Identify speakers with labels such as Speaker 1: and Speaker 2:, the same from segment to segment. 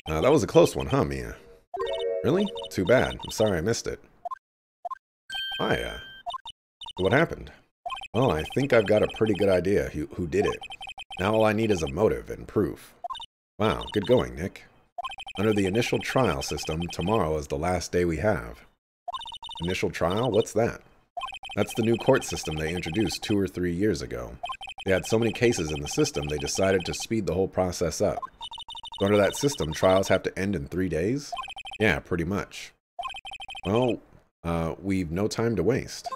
Speaker 1: That was a close one, huh, Mia? Really? Too bad. I'm sorry I missed it. Hi, what happened? Well, I think I've got a pretty good idea who did it. Now all I need is a motive and proof. Wow, good going, Nick. Under the initial trial system, tomorrow is the last day we have. Initial trial? What's that? That's the new court system they introduced 2 or 3 years ago. They had so many cases in the system, they decided to speed the whole process up. So under that system, trials have to end in 3 days? Yeah, pretty much. Well, we've no time to waste.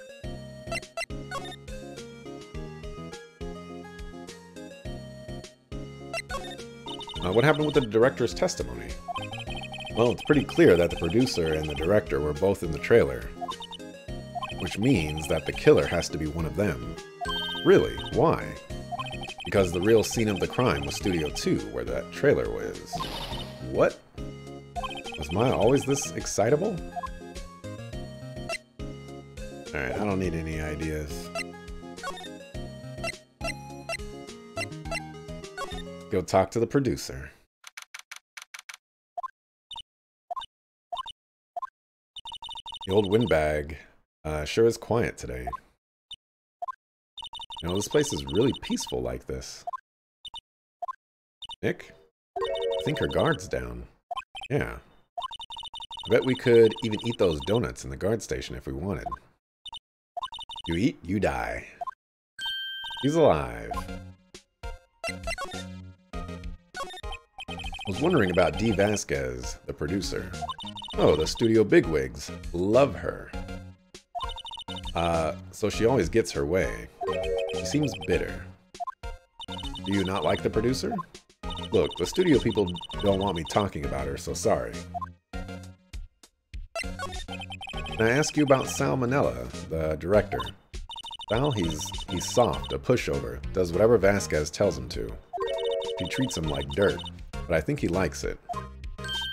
Speaker 1: What happened with the director's testimony? Well, it's pretty clear that the producer and the director were both in the trailer. Which means that the killer has to be one of them. Really? Why? Because the real scene of the crime was Studio 2, where that trailer was. What? Was Maya always this excitable? Alright, I don't need any ideas. Go talk to the producer. The old windbag sure is quiet today. You know, this place is really peaceful like this. Nick? I think her guard's down. Yeah. I bet we could even eat those donuts in the guard station if we wanted. You eat, you die. He's alive. I was wondering about Dee Vasquez, the producer. Oh, the studio bigwigs. Love her. So she always gets her way. She seems bitter. Do you not like the producer? Look, the studio people don't want me talking about her, so sorry. Can I ask you about Salmonella, the director? Sal, he's soft, a pushover, does whatever Vasquez tells him to. She treats him like dirt, but I think he likes it.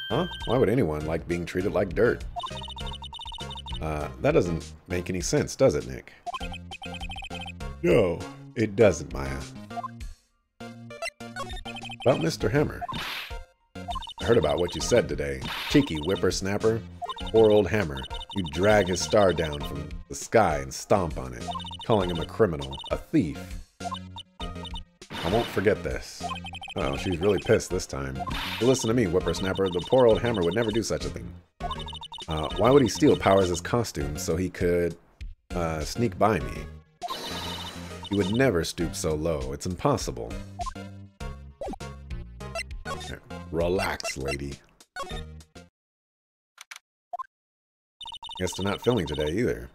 Speaker 1: Huh? Why would anyone like being treated like dirt? That doesn't make any sense, does it, Nick? No, it doesn't, Maya. About Mr. Hammer. I heard about what you said today. Cheeky whippersnapper. Poor old Hammer. You drag his star down from the sky and stomp on it, calling him a criminal, a thief. I won't forget this. Oh, she's really pissed this time. But listen to me, whippersnapper. The poor old Hammer would never do such a thing. Why would he steal Powers' costume so he could sneak by me? He would never stoop so low. It's impossible. Relax, lady. Guess they're not filming today either.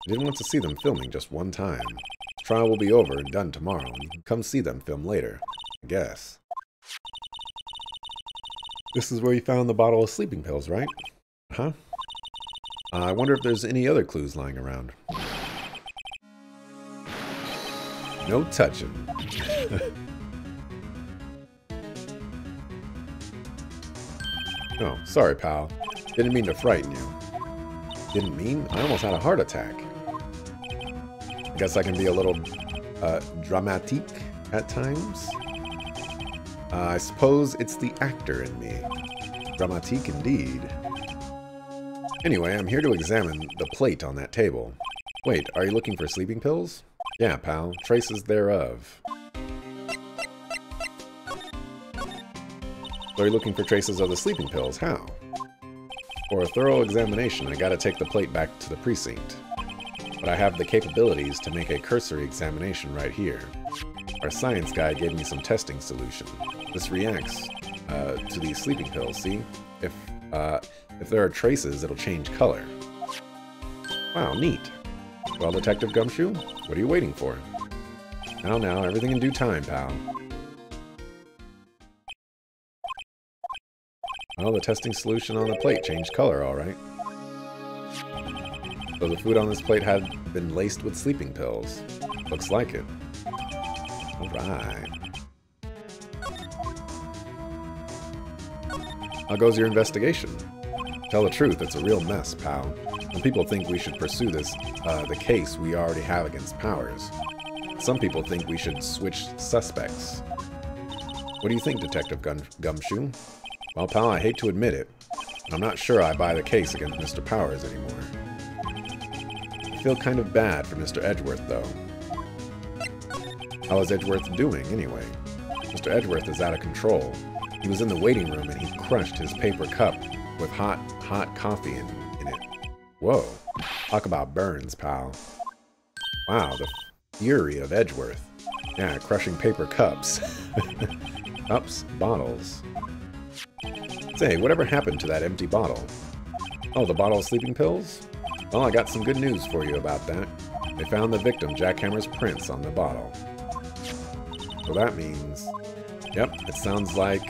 Speaker 1: I didn't want to see them filming just one time. The trial will be over and done tomorrow, and you can come see them film later, I guess. This is where you found the bottle of sleeping pills, right? Huh? I wonder if there's any other clues lying around. No touching. Oh, sorry, pal. Didn't mean to frighten you. Didn't mean? I almost had a heart attack. I guess I can be a little dramatique at times. I suppose it's the actor in me. Dramatique indeed. Anyway, I'm here to examine the plate on that table. Wait, are you looking for sleeping pills? Yeah, pal. Traces thereof. So are you looking for traces of the sleeping pills? How? For a thorough examination, I gotta take the plate back to the precinct. But I have the capabilities to make a cursory examination right here. Our science guy gave me some testing solution. This reacts to these sleeping pills, see? If there are traces, it'll change color. Wow, neat. Well, Detective Gumshoe, what are you waiting for? Now, everything in due time, pal. Well, the testing solution on the plate changed color, alright. So the food on this plate had been laced with sleeping pills. Looks like it. Alright. How goes your investigation? Tell the truth, it's a real mess, pal. Some people think we should pursue the case we already have against Powers. Some people think we should switch suspects. What do you think, Detective Gumshoe? Well, pal, I hate to admit it. I'm not sure I buy the case against Mr. Powers anymore. I feel kind of bad for Mr. Edgeworth, though. How is Edgeworth doing, anyway? Mr. Edgeworth is out of control. He was in the waiting room and he crushed his paper cup with hot coffee in it. Whoa. Talk about burns, pal. Wow, the fury of Edgeworth. Yeah, crushing paper cups. Cups, bottles. Say, whatever happened to that empty bottle? Oh, the bottle of sleeping pills? Well, I got some good news for you about that. They found the victim, Jackhammer's prints, on the bottle. So that means... Yep, it sounds like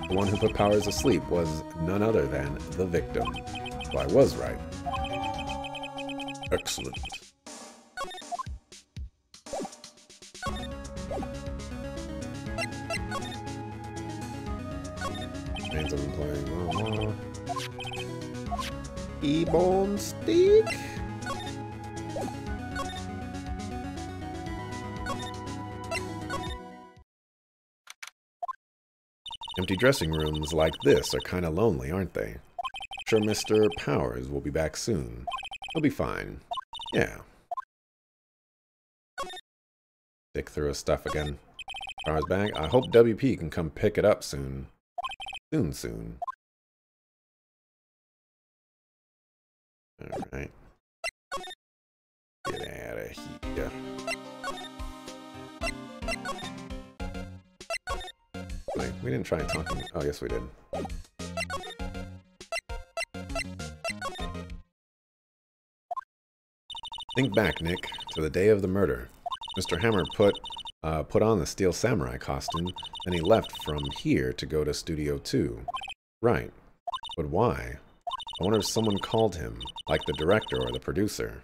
Speaker 1: the one who put Powers asleep was none other than the victim. So I was right. Excellent. Names of employee. E-bone steak? Empty dressing rooms like this are kind of lonely, aren't they? Sure Mr. Powers will be back soon. He'll be fine. Yeah. Dick through his stuff again. Powers bag. I hope WP can come pick it up soon. Soon. Alright. Get out of here. Wait, we didn't try talking. Oh, yes, we did. Think back, Nick, to the day of the murder. Mr. Hammer put on the Steel Samurai costume, and he left from here to go to Studio 2. Right. But why? I wonder if someone called him, like the director or the producer.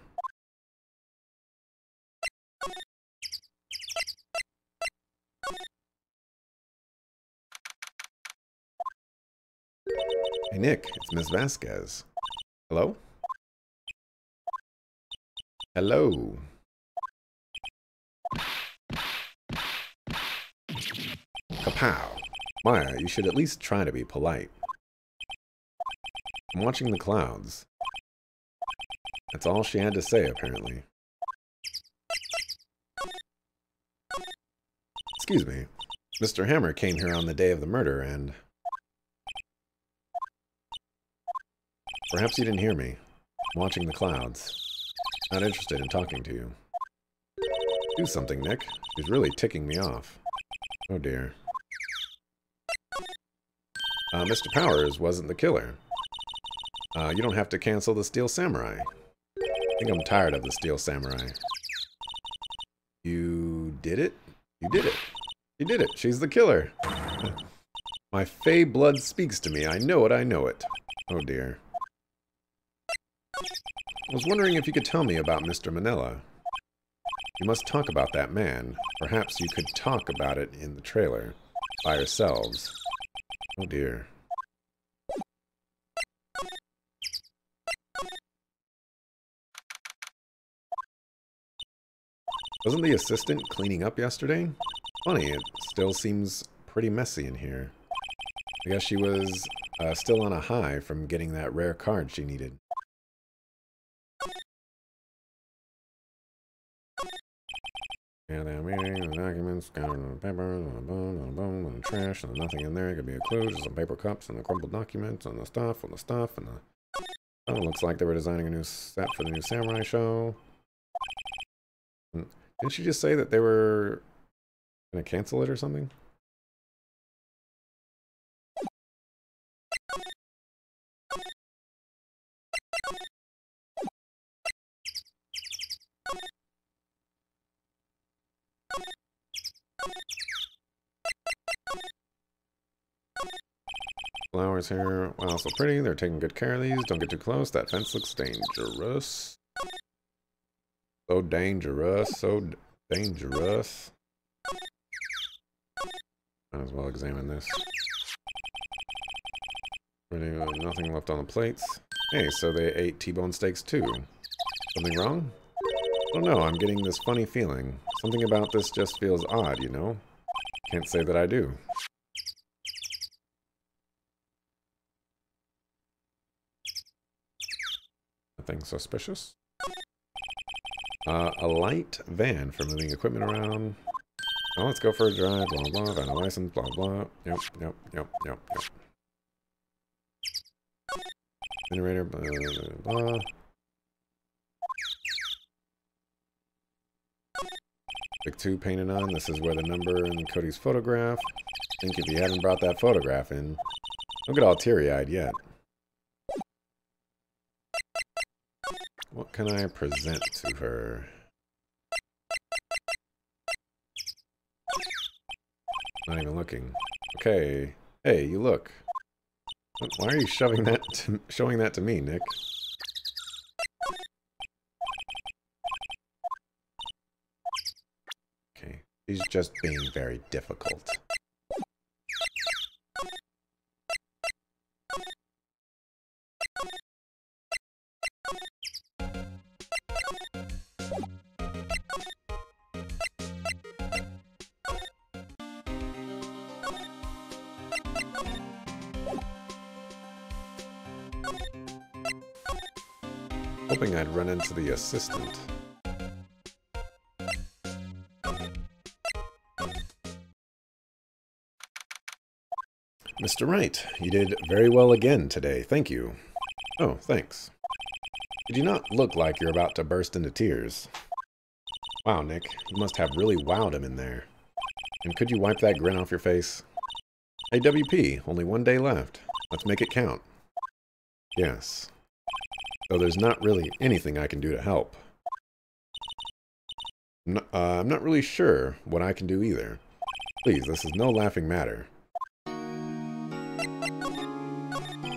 Speaker 1: Hey, Nick, it's Miss Vasquez. Hello? Hello. Kapow. Maya, you should at least try to be polite. I'm watching the clouds. That's all she had to say, apparently. Excuse me. Mr. Hammer came here on the day of the murder, and... Perhaps you didn't hear me. I'm watching the clouds. Not interested in talking to you. Do something, Nick. She's really ticking me off. Oh dear. Mr. Powers wasn't the killer. You don't have to cancel the Steel Samurai. I think I'm tired of the Steel Samurai. You did it? You did it. You did it. She's the killer. My fey blood speaks to me. I know it. I know it. Oh dear. I was wondering if you could tell me about Mr. Manila. You must talk about that man. Perhaps you could talk about it in the trailer. By yourselves. Oh dear. Wasn't the assistant cleaning up yesterday? Funny, it still seems pretty messy in here. I guess she was still on a high from getting that rare card she needed. Yeah, the meeting, the documents, scattered the paper, and the trash, and nothing in there. It could be a clue, just some paper cups and the crumpled documents and the stuff, and the... Oh, it looks like they were designing a new set for the new Samurai show. Didn't she just say that they were going to cancel it or something? Flowers here. Wow, so pretty. They're taking good care of these. Don't get too close. That fence looks dangerous. So dangerous. So dangerous. Might as well examine this. Pretty, nothing left on the plates. Hey, so they ate T-bone steaks too. Something wrong? I don't know. I'm getting this funny feeling. Something about this just feels odd, you know? Can't say that I do. Nothing suspicious. A light van for moving equipment around. Oh, let's go for a drive, blah, blah, van license, blah, blah. Yep. Generator, blah, blah, blah. Big 2 painted on. This is where the number in Cody's photograph. I think if you haven't brought that photograph in, don't get all teary-eyed yet. What can I present to her? Not even looking. Okay. Hey, you look. Why are you showing that to me, Nick? Okay. He's just being very difficult. Hoping I'd run into the assistant. Mr. Wright, you did very well again today. Thank you. Oh, thanks. You do not look like you're about to burst into tears. Wow, Nick, you must have really wowed him in there. And could you wipe that grin off your face? Hey, WP, only 1 day left. Let's make it count. Yes. Though there's not really anything I can do to help. I'm not really sure what I can do either. Please, this is no laughing matter.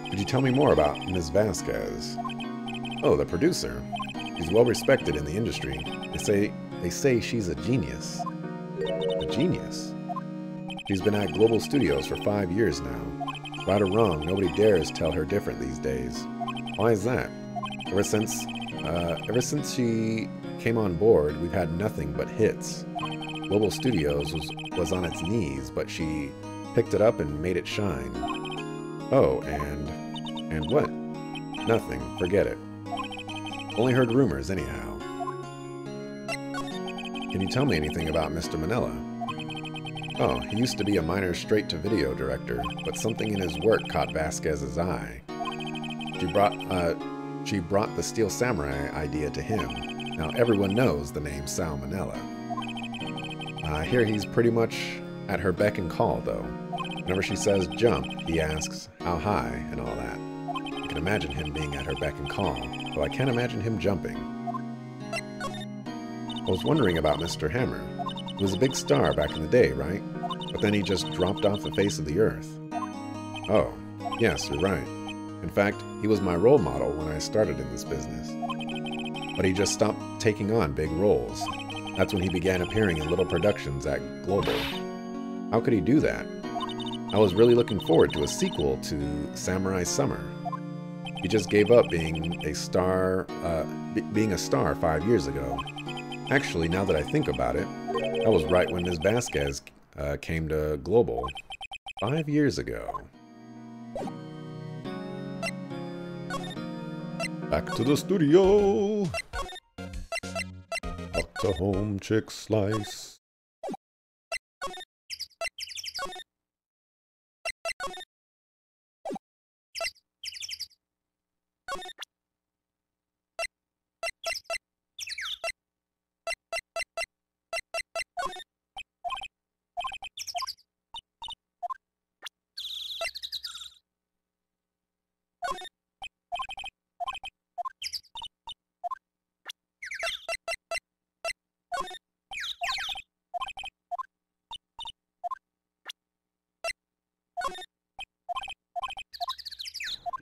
Speaker 1: Could you tell me more about Ms. Vasquez? Oh, the producer. She's well respected in the industry. They say she's a genius. A genius? She's been at Global Studios for 5 years now. Right or wrong, nobody dares tell her different these days. Why is that? Ever since she came on board, we've had nothing but hits. Global Studios was on its knees, but she picked it up and made it shine. Oh, and what? Nothing. Forget it. Only heard rumors, anyhow. Can you tell me anything about Mr. Manila? Oh, he used to be a minor straight-to-video director, but something in his work caught Vasquez's eye. She brought the Steel Samurai idea to him. Now everyone knows the name Sal Manila. I hear he's pretty much at her beck and call, though. Whenever she says jump, he asks how high and all that. I can imagine him being at her beck and call, though I can't imagine him jumping. I was wondering about Mr. Hammer. He was a big star back in the day, right? But then he just dropped off the face of the earth. Oh, yes, you're right. In fact, he was my role model when I started in this business. But he just stopped taking on big roles. That's when he began appearing in little productions at Global. How could he do that? I was really looking forward to a sequel to Samurai Summer. He just gave up being a star 5 years ago. Actually, now that I think about it, that was right when Ms. Vasquez came to Global 5 years ago. Back to the studio. Up to home chick slice.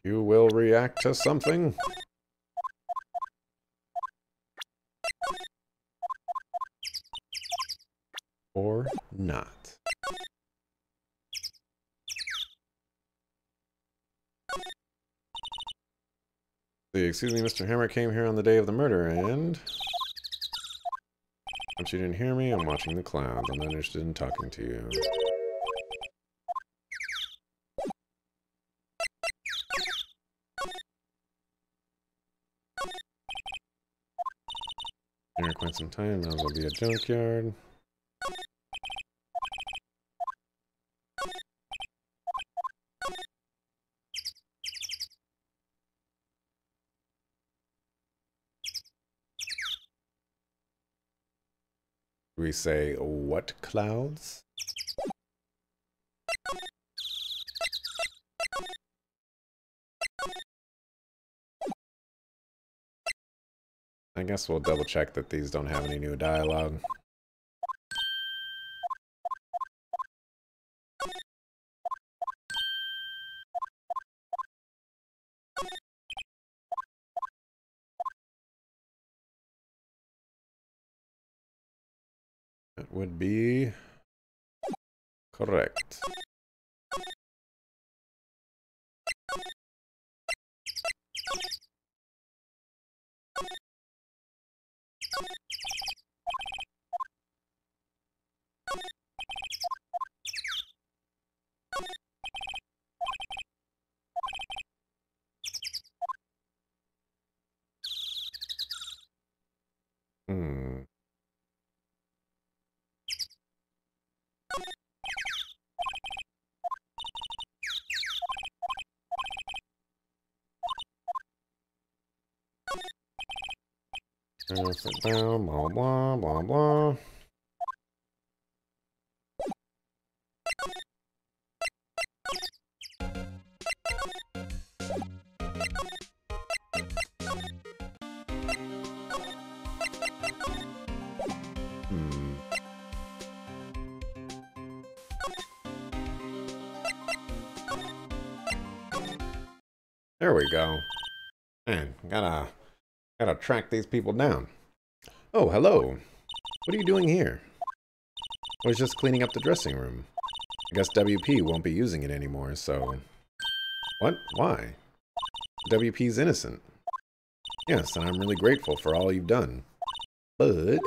Speaker 1: You will react to something? Or not. Excuse me, Mr. Hammer came here on the day of the murder, and... Once you didn't hear me, I'm watching the clouds. I'm not interested in talking to you. quite some time. Might as well be a junkyard. We say what clouds? I guess we'll double check that these don't have any new dialogue. That would be correct. Hmm. Sit down, blah, blah, blah, blah. There we go. Man, gotta track these people down. Oh, hello. What are you doing here? I was just cleaning up the dressing room. I guess WP won't be using it anymore, so... What? Why? WP's innocent. Yes, and I'm really grateful for all you've done. But...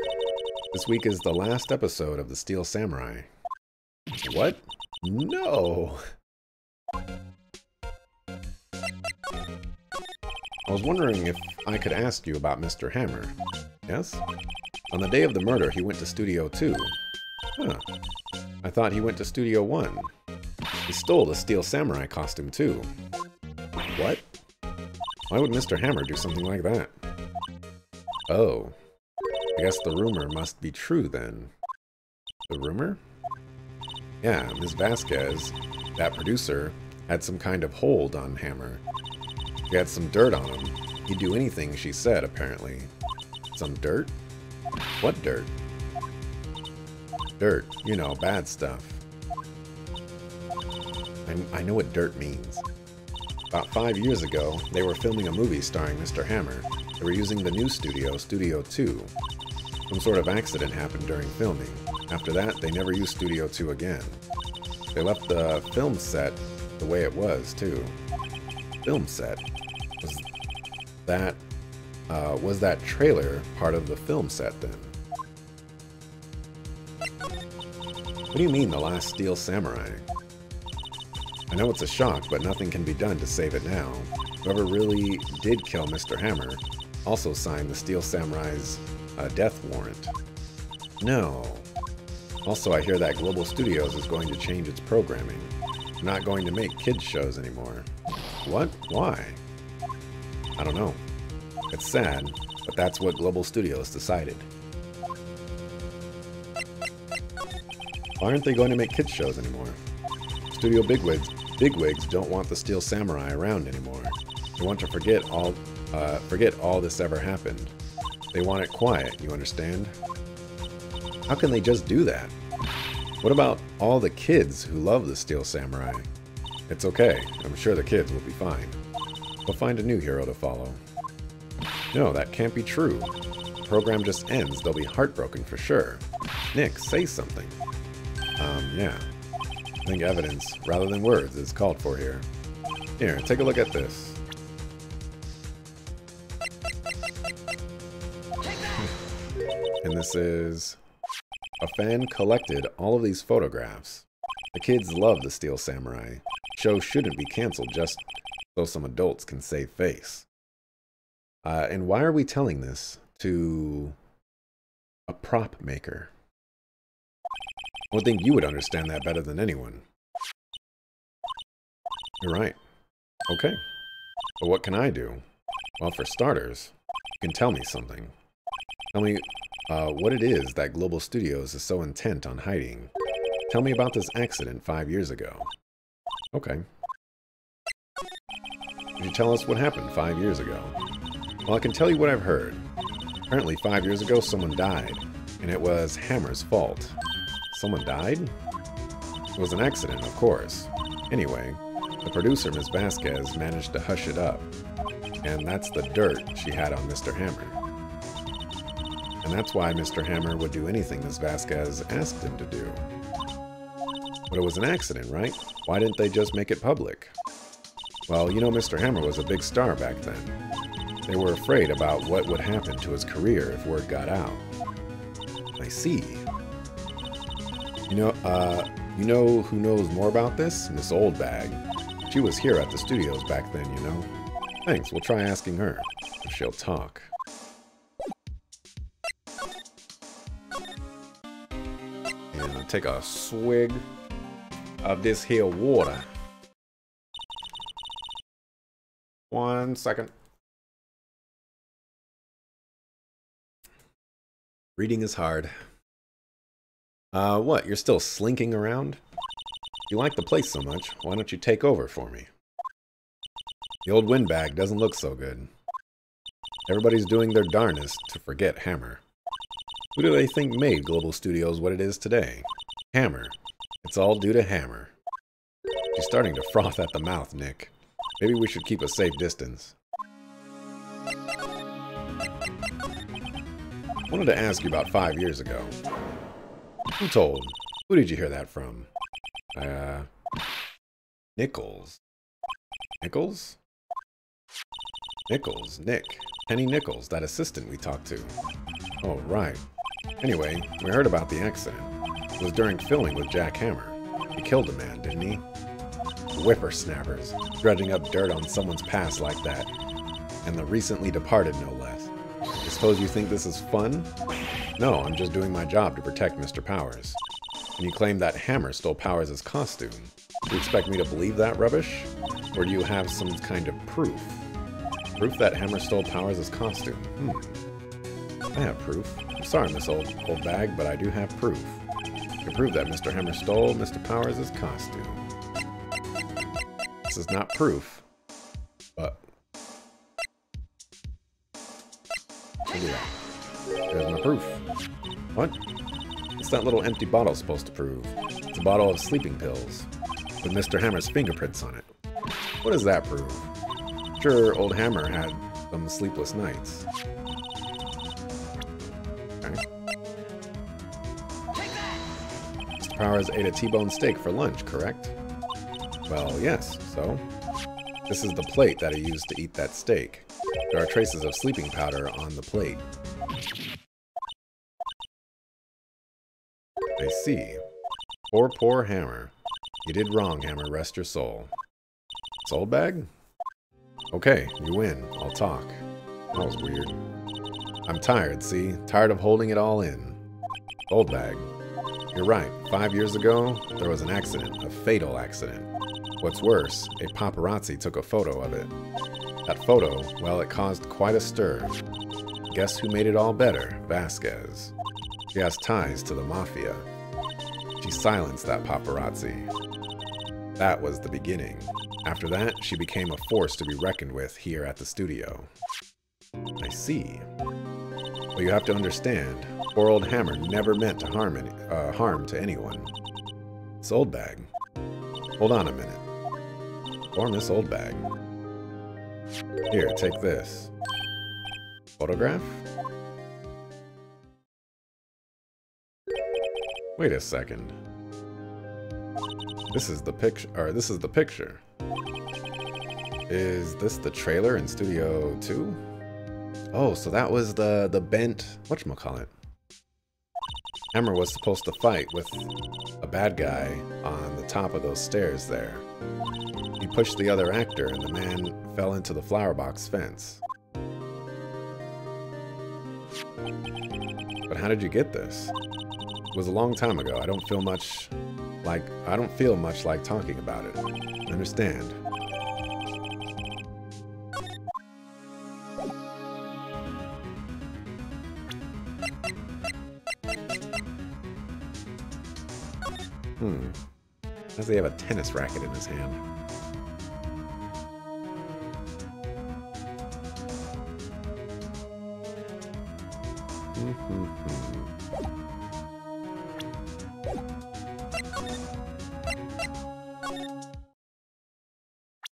Speaker 1: this week is the last episode of the Steel Samurai. What? No! I was wondering if I could ask you about Mr. Hammer. Yes? On the day of the murder, he went to Studio 2. Huh. I thought he went to Studio 1. He stole the Steel Samurai costume, too. What? Why would Mr. Hammer do something like that? Oh. I guess the rumor must be true, then. The rumor? Yeah, Ms. Vasquez, that producer, had some kind of hold on Hammer. He had some dirt on him. He'd do anything she said, apparently. Some dirt? What dirt? Dirt. You know, bad stuff. I know what dirt means. About 5 years ago, they were filming a movie starring Mr. Hammer. They were using the new studio, Studio 2. Some sort of accident happened during filming. After that, they never used Studio 2 again. They left the film set the way it was, too. Film set? Was that trailer part of the film set, then? What do you mean, the last Steel Samurai? I know it's a shock, but nothing can be done to save it now. Whoever really did kill Mr. Hammer also signed the Steel Samurai's death warrant. No. Also, I hear that Global Studios is going to change its programming. They're not going to make kids shows anymore. What? Why? I don't know. It's sad, but that's what Global Studios decided. Why aren't they going to make kids shows anymore? Studio bigwigs don't want the Steel Samurai around anymore. They want to forget all this ever happened. They want it quiet, you understand? How can they just do that? What about all the kids who love the Steel Samurai? It's okay. I'm sure the kids will be fine. They'll find a new hero to follow. No, that can't be true. The program just ends. They'll be heartbroken for sure. Nick, say something. Yeah. I think evidence, rather than words, is called for here. Here, take a look at this. And this is... a fan collected all of these photographs. The kids love the Steel Samurai. Show shouldn't be canceled just so some adults can save face. And why are we telling this to A prop maker. I would think you would understand that better than anyone. You're right. Okay. But what can I do? Well, for starters, you can tell me something. Tell me what it is that Global Studios is so intent on hiding. Tell me about this accident 5 years ago. Okay. Could you tell us what happened 5 years ago? Well, I can tell you what I've heard. Apparently 5 years ago someone died, and it was Hammer's fault. Someone died? It was an accident, of course. Anyway, the producer, Ms. Vasquez, managed to hush it up. And that's the dirt she had on Mr. Hammer. And that's why Mr. Hammer would do anything Ms. Vasquez asked him to do. But it was an accident, right? Why didn't they just make it public? Well, you know, Mr. Hammer was a big star back then. They were afraid about what would happen to his career if word got out. I see. You know who knows more about this? Miss Oldbag. She was here at the studios back then, you know. Thanks, we'll try asking her, if she'll talk. And I'll take a swig of this here water. 1 second. Reading is hard. What, you're still slinking around? You like the place so much, why don't you take over for me? The old windbag doesn't look so good. Everybody's doing their darnest to forget Hammer. Who do they think made Global Studios what it is today? Hammer. It's all due to Hammer. She's starting to froth at the mouth, Nick. Maybe we should keep a safe distance. I wanted to ask you about 5 years ago. Who told? Who did you hear that from? Nichols. Nichols? Nichols, Nick. Penny Nichols, that assistant we talked to. Oh, right. Anyway, we heard about the accident. It was during filming with Jack Hammer. He killed a man, didn't he? Whippersnappers, dredging up dirt on someone's past like that. And the recently departed, no less. I suppose you think this is fun? No, I'm just doing my job to protect Mr. Powers. And you claim that Hammer stole Powers' costume. Do you expect me to believe that rubbish? Or do you have some kind of proof? Proof that Hammer stole Powers' costume? I have proof. I'm sorry, Miss Old Bag, but I do have proof. I can prove that Mr. Hammer stole Mr. Powers' costume. This is not proof, but... There's my proof. What? What's that little empty bottle supposed to prove? It's a bottle of sleeping pills, with Mr. Hammer's fingerprints on it. What does that prove? Sure, old Hammer had some sleepless nights. Okay. Mr. Powers ate a T-bone steak for lunch, correct? Well, yes, so? This is the plate that he used to eat that steak. There are traces of sleeping powder on the plate. I see. Poor, poor Hammer. You did wrong, Hammer. Rest your soul. Soul bag? Okay, you win. I'll talk. That was weird. I'm tired, see? Tired of holding it all in. Old bag. You're right. 5 years ago, there was an accident. A fatal accident. What's worse, a paparazzi took a photo of it. That photo, well, it caused quite a stir. Guess who made it all better? Vasquez. She has ties to the mafia. She silenced that paparazzi. That was the beginning. After that, she became a force to be reckoned with here at the studio. I see. But you have to understand, poor old Hammer never meant to harm to anyone. It's Old Bag. Hold on a minute. Or Miss Old Bag. Here, take this. Photograph? Wait a second. This is the picture. Or this is the picture. Is this the trailer in Studio 2? Oh, so that was the bent whatchamacallit. Hammer was supposed to fight with a bad guy on the top of those stairs there. He pushed the other actor and the man fell into the flower box fence. But how did you get this? It was a long time ago. I don't feel much like talking about it. I understand. Does he have a tennis racket in his hand?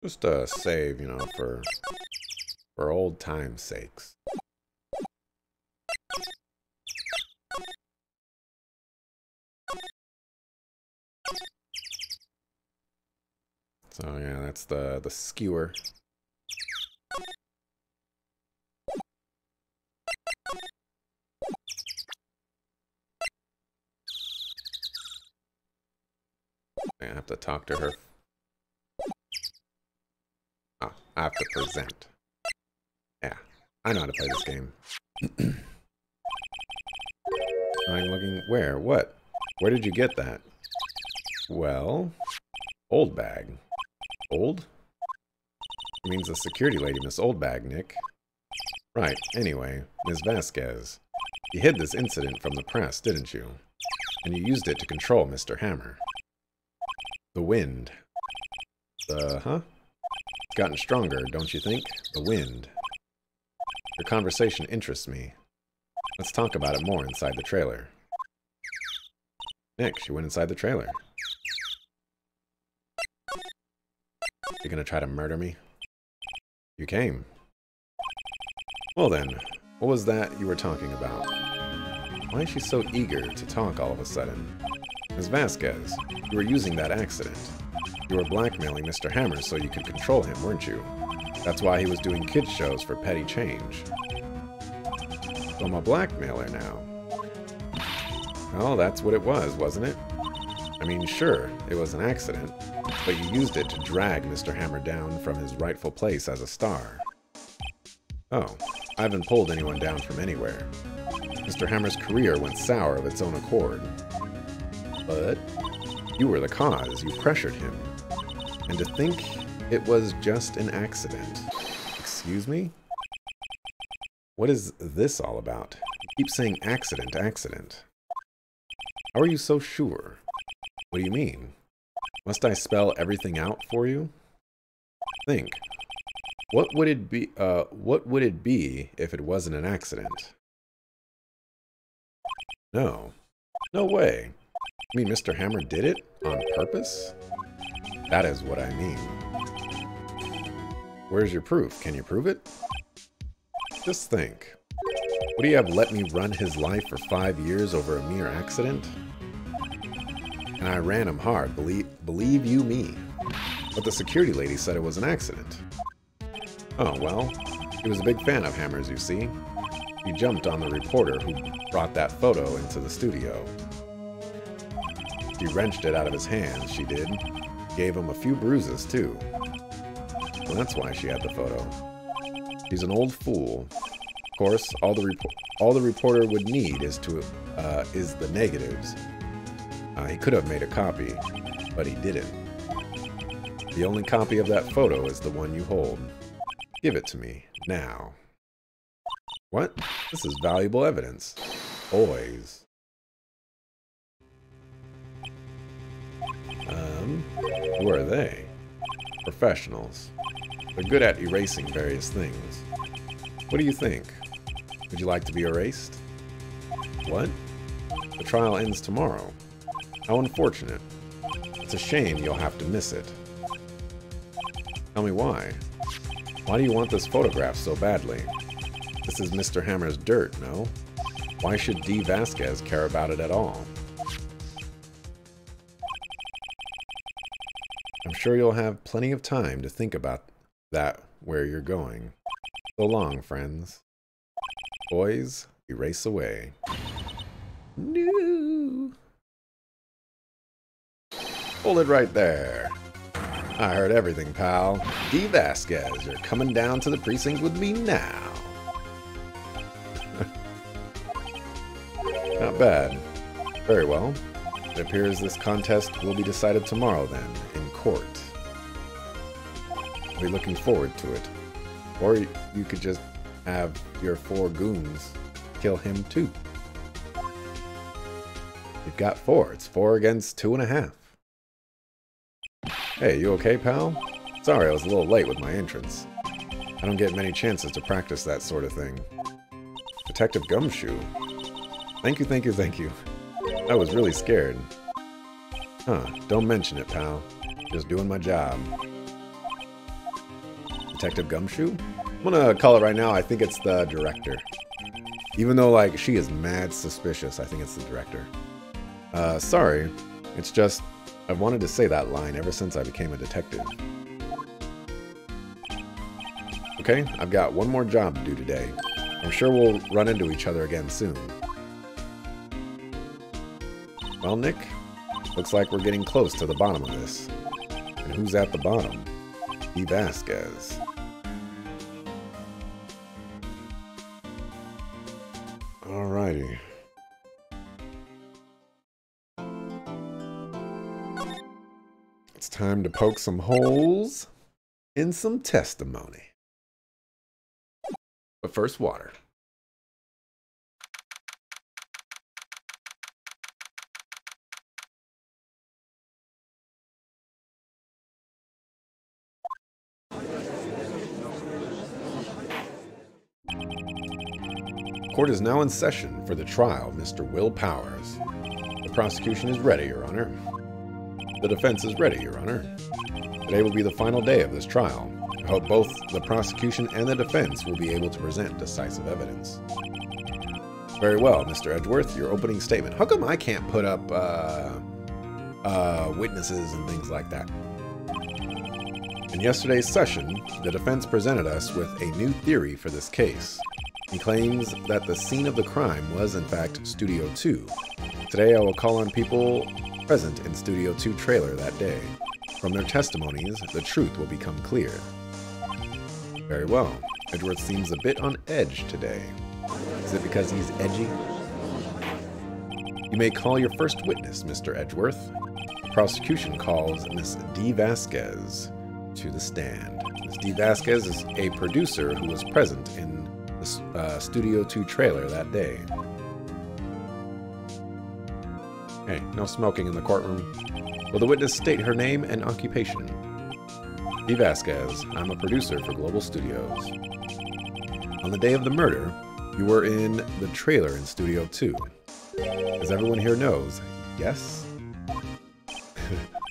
Speaker 1: Just a save, you know, for old time's sakes. So yeah, that's the skewer. I have to talk to her. Oh, I have to present. Yeah, I know how to play this game. I'm looking where? What? Where did you get that? Well, old bag. Old? It means the security lady, Miss Old Bag, Nick. Right, anyway, Ms. Vasquez. You hid this incident from the press, didn't you? And you used it to control Mr. Hammer. The wind. Huh? It's gotten stronger, don't you think? The wind. Your conversation interests me. Let's talk about it more inside the trailer. Nick, she went inside the trailer. You're gonna try to murder me? You came. Well then, what was that you were talking about? Why is she so eager to talk all of a sudden? Ms. Vasquez, you were using that accident. You were blackmailing Mr. Hammer so you could control him, weren't you? That's why he was doing kids shows for petty change. So I'm a blackmailer now. Well, that's what it was, wasn't it? I mean, sure, it was an accident, but you used it to drag Mr. Hammer down from his rightful place as a star. Oh, I haven't pulled anyone down from anywhere. Mr. Hammer's career went sour of its own accord. But you were the cause. You pressured him. And to think it was just an accident. Excuse me? What is this all about? You keep saying accident, accident. How are you so sure? What do you mean? Must I spell everything out for you? Think. What would it be if it wasn't an accident? No. No way. You mean Mr. Hammer did it on purpose? That is what I mean. Where's your proof? Can you prove it? Just think. Would he have let me run his life for 5 years over a mere accident? And I ran him hard, believe you me. But the security lady said it was an accident. Oh, well, he was a big fan of Hammer's, you see. He jumped on the reporter who brought that photo into the studio. She wrenched it out of his hands, she did. Gave him a few bruises, too. Well, that's why she had the photo. She's an old fool. Of course, all the reporter would need is the negatives. He could have made a copy, but he didn't. The only copy of that photo is the one you hold. Give it to me, now. What? This is valuable evidence. Boys. Who are they? Professionals. They're good at erasing various things. What do you think? Would you like to be erased? What? The trial ends tomorrow. How unfortunate. It's a shame you'll have to miss it. Tell me why. Why do you want this photograph so badly? This is Mr. Hammer's dirt, no? Why should D. Vasquez care about it at all? I'm sure you'll have plenty of time to think about that where you're going. So long, friends. Boys, erase away. No. Hold it right there. I heard everything, pal. D. Vasquez, you're coming down to the precinct with me now. Not bad. Very well. It appears this contest will be decided tomorrow then, in court. I'll be looking forward to it. Or you could just have your 4 goons kill him too. You've got 4. It's 4 against 2.5. Hey, you okay, pal? Sorry, I was a little late with my entrance. I don't get many chances to practice that sort of thing. Detective Gumshoe. Thank you, thank you, thank you. I was really scared. Huh, don't mention it, pal. Just doing my job. Detective Gumshoe? I'm gonna call it right now, I think it's the director. Even though, like, she is mad suspicious, I think it's the director. Sorry. It's just, I've wanted to say that line ever since I became a detective. Okay, I've got one more job to do today. I'm sure we'll run into each other again soon. Well, Nick, looks like we're getting close to the bottom of this. And who's at the bottom? E. Vasquez. Alrighty. It's time to poke some holes in some testimony. But first, water. Court is now in session for the trial of Mr. Will Powers. The prosecution is ready, Your Honor. The defense is ready, Your Honor. Today will be the final day of this trial. I hope both the prosecution and the defense will be able to present decisive evidence. Very well, Mr. Edgeworth, your opening statement. How come I can't put up witnesses and things like that? In yesterday's session, the defense presented us with a new theory for this case. He claims that the scene of the crime was, in fact, Studio 2. Today I will call on people present in Studio 2 trailer that day. From their testimonies, the truth will become clear. Very well. Edgeworth seems a bit on edge today. Is it because he's edgy? You may call your first witness, Mr. Edgeworth. The prosecution calls Miss D. Vasquez to the stand. Miss D. Vasquez is a producer who was present in the Studio 2 trailer that day. Hey, no smoking in the courtroom. Will the witness state her name and occupation? D. Vasquez, I'm a producer for Global Studios. On the day of the murder, you were in the trailer in Studio 2. As everyone here knows, yes?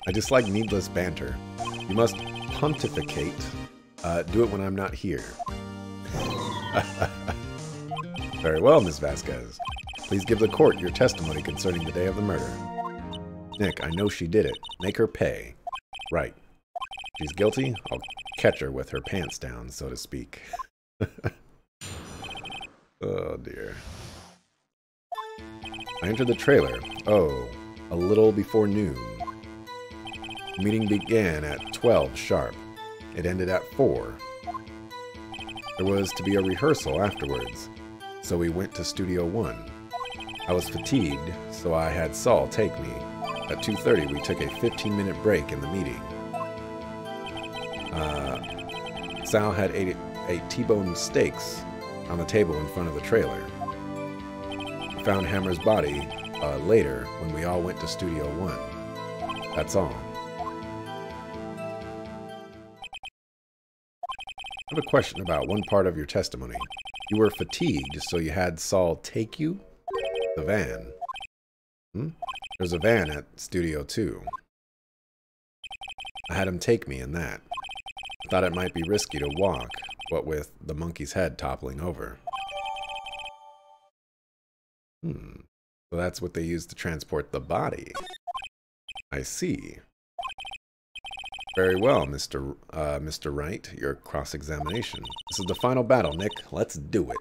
Speaker 1: I dislike needless banter. You must pontificate. Do it when I'm not here. Very well, Ms. Vasquez. Please give the court your testimony concerning the day of the murder. Nick, I know she did it. Make her pay. Right. She's guilty. I'll catch her with her pants down, so to speak. Oh, dear. I entered the trailer. Oh, a little before noon. The meeting began at 12 sharp. It ended at 4. There was to be a rehearsal afterwards, so we went to Studio 1. I was fatigued, so I had Saul take me. At 2:30, we took a 15-minute break in the meeting. Sal had ate T-bone steaks on the table in front of the trailer. We found Hammer's body later when we all went to Studio 1. That's all. I have a question about one part of your testimony. You were fatigued, so you had Saul take you? The van. There's a van at Studio 2. I had him take me in that. I thought it might be risky to walk, what with the monkey's head toppling over. So that's what they used to transport the body. I see. Very well, Mr. Wright, your cross-examination. This is the final battle, Nick. Let's do it.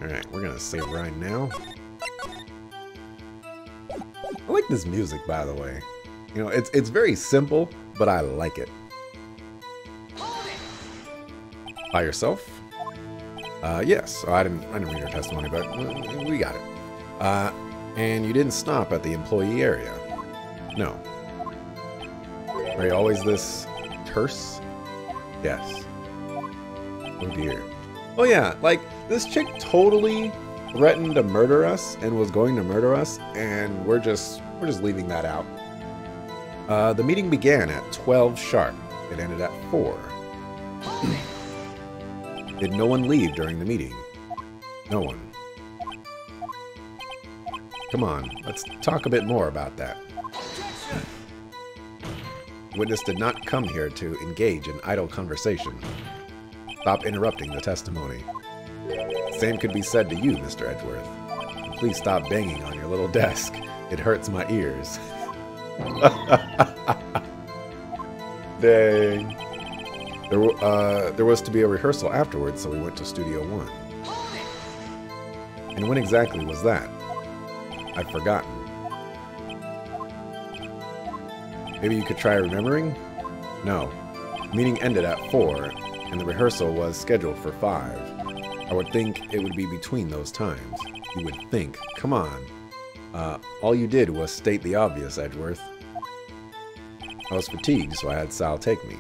Speaker 1: Alright, we're gonna save right now. I like this music, by the way. You know, it's very simple, but I like it. By yourself? Yes. Oh, I didn't read your testimony, but we got it. And you didn't stop at the employee area? No. Are you always this terse? Yes. Oh dear. Oh yeah, like, this chick totally threatened to murder us and was going to murder us, and we're just leaving that out. The meeting began at 12 sharp. It ended at 4. Did no one leave during the meeting? No one. Come on, let's talk a bit more about that. Witness did not come here to engage in idle conversation. Stop interrupting the testimony. Same could be said to you, Mr. Edgeworth. Please stop banging on your little desk. It hurts my ears. Dang. There was to be a rehearsal afterwards, so we went to Studio 1. And when exactly was that? I've forgotten. Maybe you could try remembering? No. The meeting ended at 4, and the rehearsal was scheduled for 5. I would think it would be between those times. You would think. Come on. All you did was state the obvious, Edgeworth. I was fatigued, so I had Sal take me.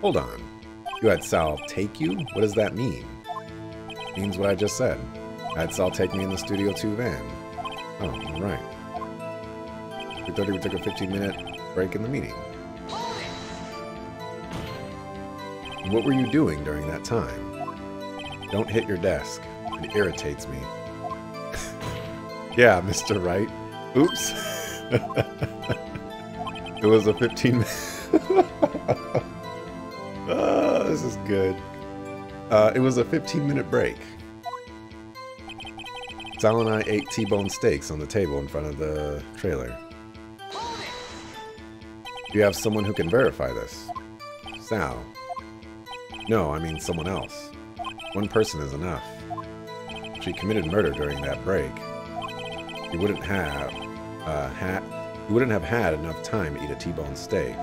Speaker 1: Hold on. You had Sal take you? What does that mean? Means what I just said. I had Sal take me in the Studio 2 van. Oh, right. We thought we took a 15-minute break in the meeting. What were you doing during that time? Don't hit your desk. It irritates me. Yeah, Mr. Wright. Oops. It was a 15-minute... Oh, this is good. It was a 15-minute break. Sal and I ate T-bone steaks on the table in front of the trailer. Do you have someone who can verify this? Sal. No, I mean someone else. One person is enough. She committed murder during that break. You wouldn't have had enough time to eat a T-bone steak.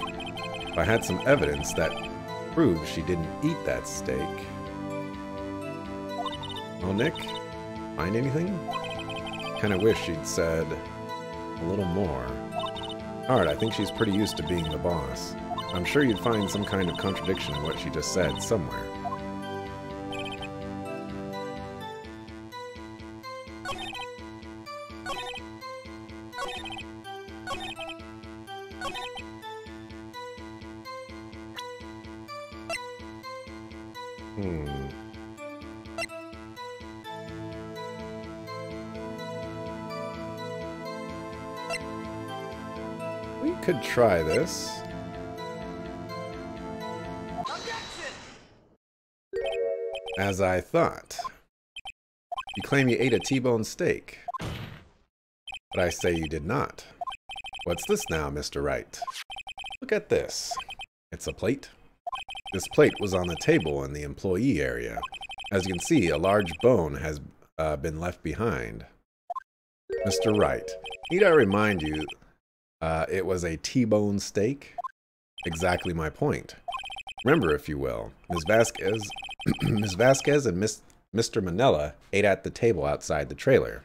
Speaker 1: If I had some evidence that proved she didn't eat that steak. Oh, Nick? Find anything? Kinda wish she'd said a little more. Alright, I think she's pretty used to being the boss. I'm sure you'd find some kind of contradiction in what she just said somewhere. We could try this. As I thought. You claim you ate a T-bone steak. But I say you did not. What's this now, Mr. Wright? Look at this. It's a plate. This plate was on the table in the employee area. As you can see, a large bone has been left behind. Mr. Wright, need I remind you, it was a T-bone steak? Exactly my point. Remember, if you will, Ms. Vasquez, Ms. Vasquez and Mr. Manella ate at the table outside the trailer.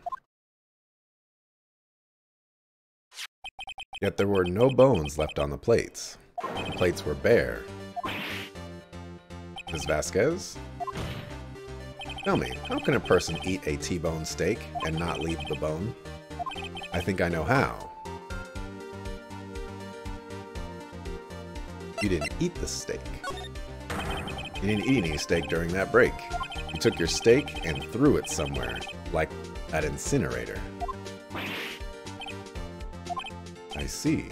Speaker 1: Yet there were no bones left on the plates. The plates were bare. Ms. Vasquez? Tell me, how can a person eat a T-bone steak and not leave the bone? I think I know how. You didn't eat the steak. You didn't eat any steak during that break. You took your steak and threw it somewhere, like that incinerator. I see.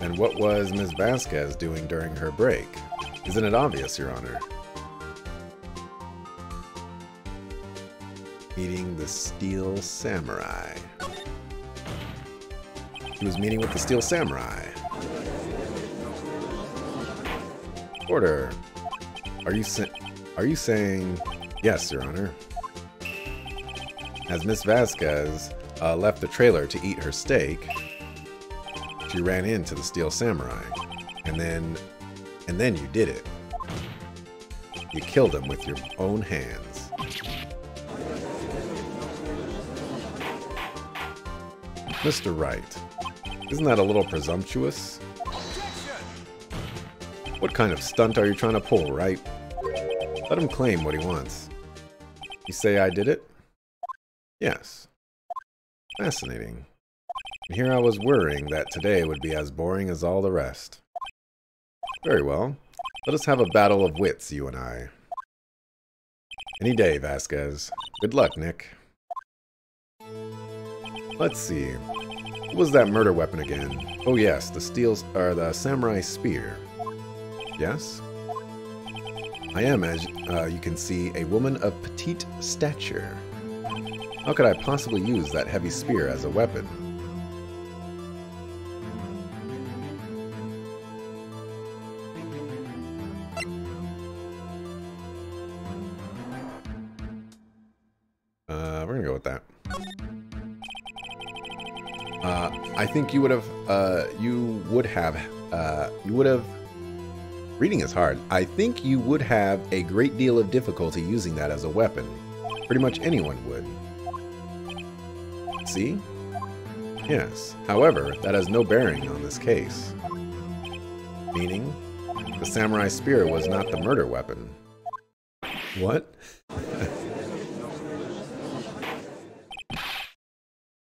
Speaker 1: And what was Ms. Vasquez doing during her break? Isn't it obvious, Your Honor? Meeting the Steel Samurai. She was meeting with the Steel Samurai. Order. Are you saying yes, Your Honor? As Miss Vasquez left the trailer to eat her steak, she ran into the Steel Samurai, and then you did it. You killed him with your own hands. Mr. Wright, isn't that a little presumptuous? What kind of stunt are you trying to pull, Wright? Let him claim what he wants. You say I did it? Yes. Fascinating. And here I was worrying that today would be as boring as all the rest. Very well. Let us have a battle of wits, you and I. Any day, Vasquez. Good luck, Nick. Let's see. What was that murder weapon again? Oh yes, the samurai spear. Yes? I am, as you can see, a woman of petite stature. How could I possibly use that heavy spear as a weapon? We're gonna go with that. I think you would have, reading is hard. I think you would have a great deal of difficulty using that as a weapon. Pretty much anyone would. See? Yes. However, that has no bearing on this case. Meaning, the samurai spear was not the murder weapon. What?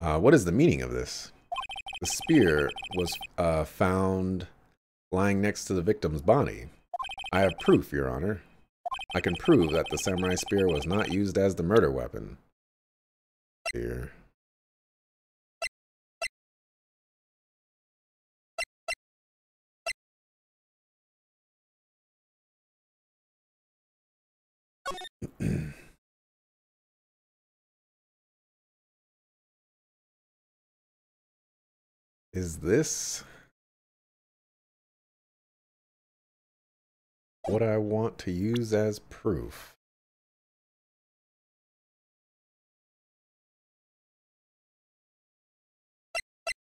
Speaker 1: What is the meaning of this? The spear was found lying next to the victim's body. I have proof, Your Honor. I can prove that the samurai spear was not used as the murder weapon. Here. Is this what I want to use as proof?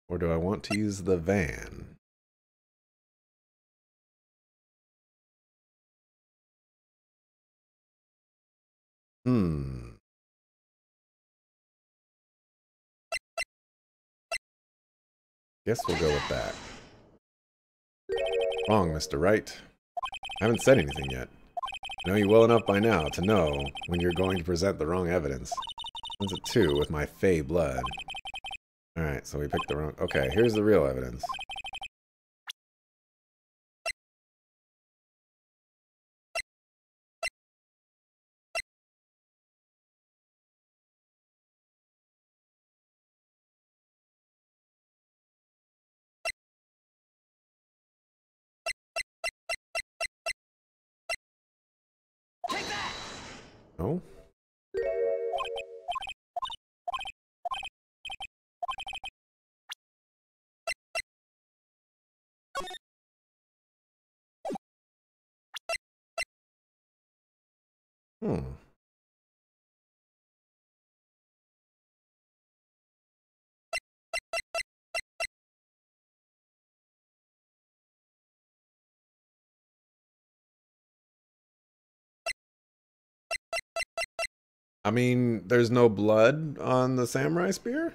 Speaker 1: Or do I want to use the van? Guess we'll go with that. Wrong, Mr. Wright. I haven't said anything yet. I know you well enough by now to know when you're going to present the wrong evidence. It's a 2 with my fey blood. Alright, so we picked the wrong... Okay, here's the real evidence. No? I mean, there's no blood on the samurai spear?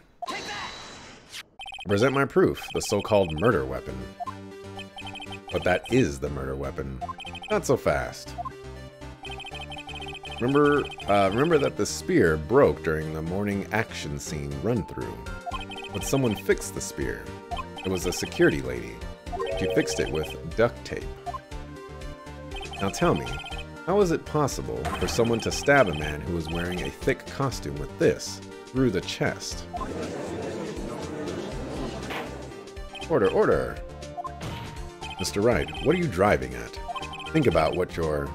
Speaker 1: Present my proof, the so-called murder weapon. But that is the murder weapon. Not so fast. Remember that the spear broke during the morning action scene run-through. But someone fixed the spear. It was a security lady. She fixed it with duct tape. Now tell me, how is it possible for someone to stab a man who was wearing a thick costume with this through the chest? Order, order! Mr. Wright, what are you driving at? Think about what your...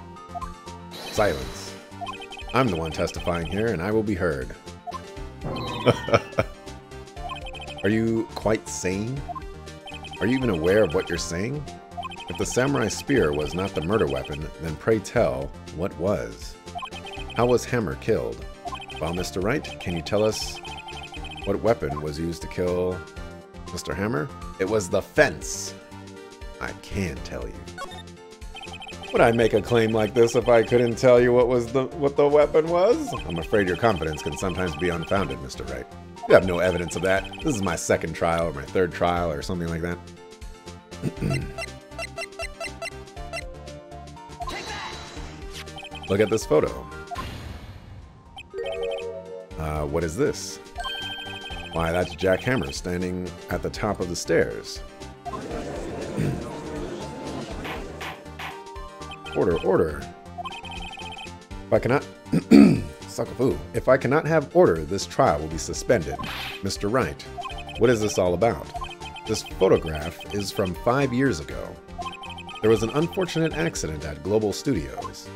Speaker 1: Silence. I'm the one testifying here, and I will be heard. Are you quite sane? Are you even aware of what you're saying? If the samurai spear was not the murder weapon, then pray tell, what was? How was Hammer killed? Well, Mr. Wright, can you tell us what weapon was used to kill Mr. Hammer? It was the fence. I can tell you. Would I make a claim like this if I couldn't tell you what the weapon was? I'm afraid your confidence can sometimes be unfounded, Mr. Wright. You have no evidence of that. This is my second trial or my third trial or something like that. Look at this photo. What is this? Why, that's Jack Hammer standing at the top of the stairs. Order. If I cannot... Suckafoo. If I cannot have order, this trial will be suspended. Mr. Wright, what is this all about? This photograph is from 5 years ago. There was an unfortunate accident at Global Studios.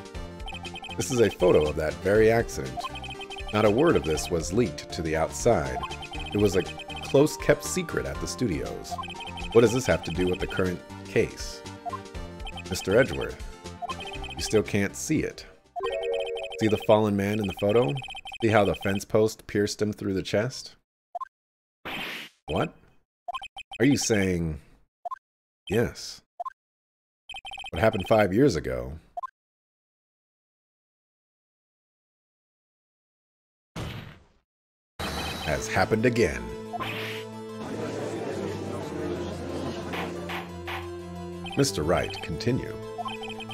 Speaker 1: This is a photo of that very accident. Not a word of this was leaked to the outside. It was a close-kept secret at the studios. What does this have to do with the current case? Mr. Edgeworth, you still can't see it. See the fallen man in the photo? See how the fence post pierced him through the chest? What? Are you saying... Yes. What happened 5 years ago has happened again. Mr. Wright, continue.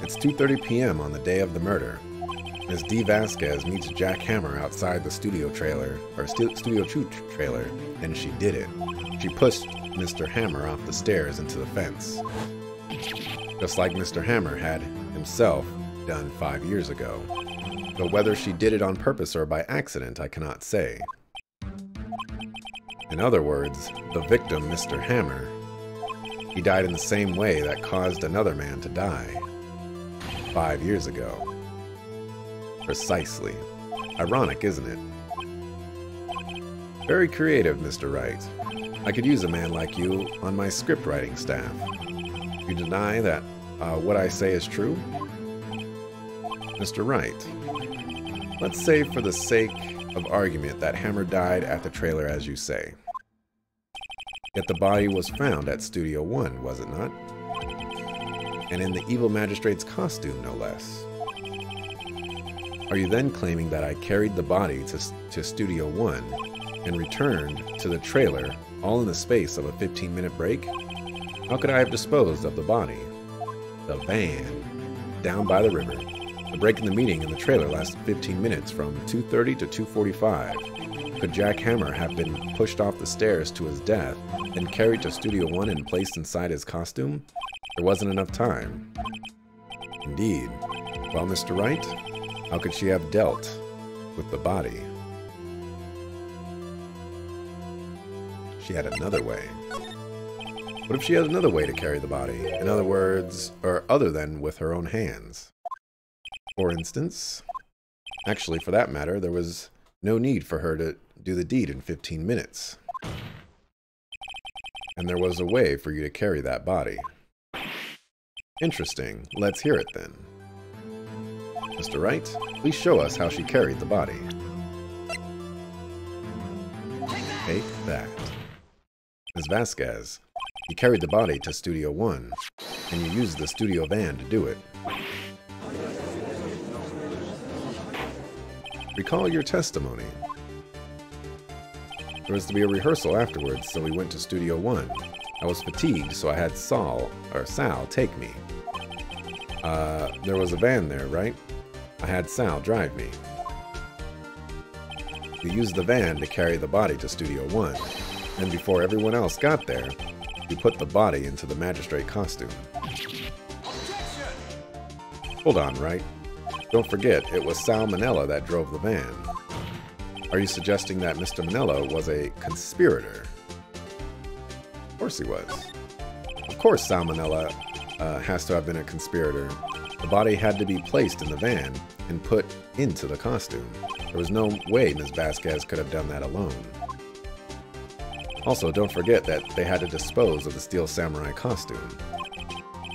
Speaker 1: It's 2:30 p.m. on the day of the murder. Ms. D. Vasquez meets Jack Hammer outside the Studio 2 trailer, and she did it. She pushed Mr. Hammer off the stairs into the fence. Just like Mr. Hammer had himself done 5 years ago. But whether she did it on purpose or by accident, I cannot say. In other words, the victim, Mr. Hammer, he died in the same way that caused another man to die 5 years ago. Precisely. Ironic, isn't it? Very creative, Mr. Wright. I could use a man like you on my script writing staff. You deny that what I say is true? Mr. Wright, let's say for the sake of argument that Hammer died at the trailer as you say. Yet the body was found at Studio 1, was it not? And in the evil magistrate's costume, no less. Are you then claiming that I carried the body to Studio 1 and returned to the trailer all in the space of a 15-minute break? How could I have disposed of the body? The van, down by the river. The break in the meeting in the trailer lasted 15 minutes from 2:30 to 2:45. Could Jack Hammer have been pushed off the stairs to his death, then carried to Studio 1 and placed inside his costume? There wasn't enough time. Indeed. Well, Mr. Wright, how could she have dealt with the body? She had another way. What if she had another way to carry the body? In other words, or other than with her own hands? For instance, actually, for that matter, there was no need for her to do the deed in 15 minutes. And there was a way for you to carry that body. Interesting. Let's hear it then. Mr. Wright, please show us how she carried the body. Take that. Ms. Vasquez, you carried the body to Studio 1, and you used the studio van to do it. Recall your testimony. There was to be a rehearsal afterwards, so we went to Studio 1. I was fatigued, so I had Sal take me. There was a van there, right? I had Sal drive me. We used the van to carry the body to Studio 1, and before everyone else got there, we put the body into the magistrate costume. Hold on, Wright. Don't forget, it was Sal Manella that drove the van. Are you suggesting that Mr. Manella was a conspirator? Of course he was. Of course Sal Manella has to have been a conspirator. The body had to be placed in the van and put into the costume. There was no way Ms. Vasquez could have done that alone. Also, don't forget that they had to dispose of the Steel Samurai costume.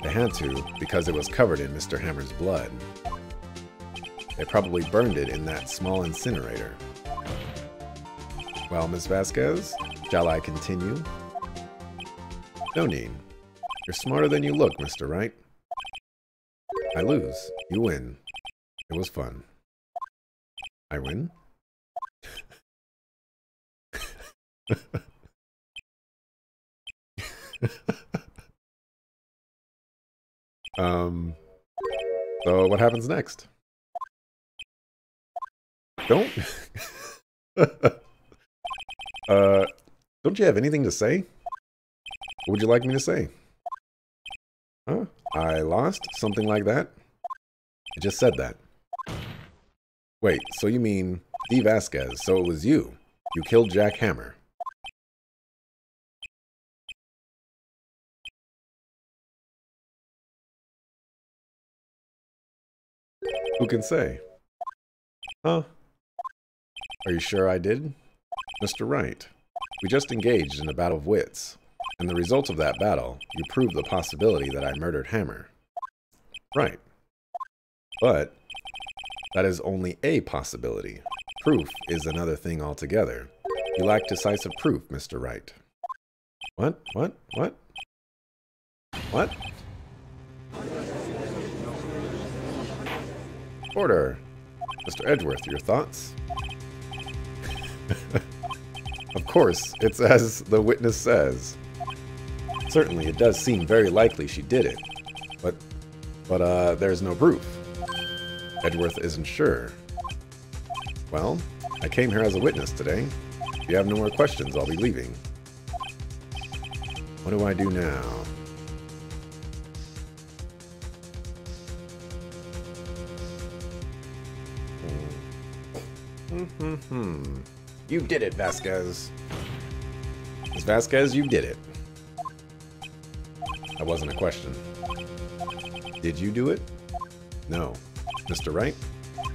Speaker 1: They had to because it was covered in Mr. Hammer's blood. They probably burned it in that small incinerator. Well, Ms. Vasquez, shall I continue? No need. You're smarter than you look, Mr. Wright. I lose. You win. It was fun. I win? So what happens next? Don't don't you have anything to say? What would you like me to say? Huh? I lost? Something like that? I just said that. Wait, so you mean D. Vasquez, so it was you. You killed Jack Hammer. Who can say? Huh? Are you sure I did? Mr. Wright, we just engaged in a battle of wits, and the result of that battle, you proved the possibility that I murdered Hammer. Right. But that is only a possibility. Proof is another thing altogether. You lack decisive proof, Mr. Wright. What? What? What? What? Order. Mr. Edgeworth, your thoughts? Of course, it's as the witness says. Certainly, it does seem very likely she did it. But there's no proof. Edgeworth isn't sure. Well, I came here as a witness today. If you have no more questions, I'll be leaving. What do I do now? You did it, Vasquez. Miss Vasquez, you did it. That wasn't a question. Did you do it? No. Mr. Wright?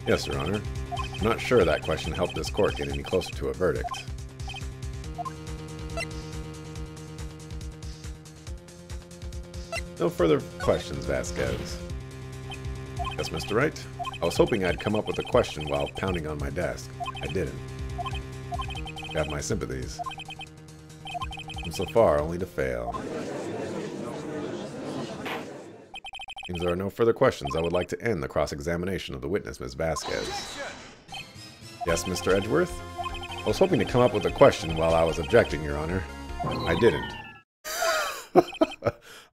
Speaker 1: Yes, Your Honor. I'm not sure that question helped this court get any closer to a verdict. No further questions, Vasquez. Yes, Mr. Wright? I was hoping I'd come up with a question while pounding on my desk. I didn't. You have my sympathies. I'm so far only to fail. Seems there are no further questions. I would like to end the cross-examination of the witness, Ms. Vasquez. Yes, Mr. Edgeworth? I was hoping to come up with a question while I was objecting, Your Honor. I didn't.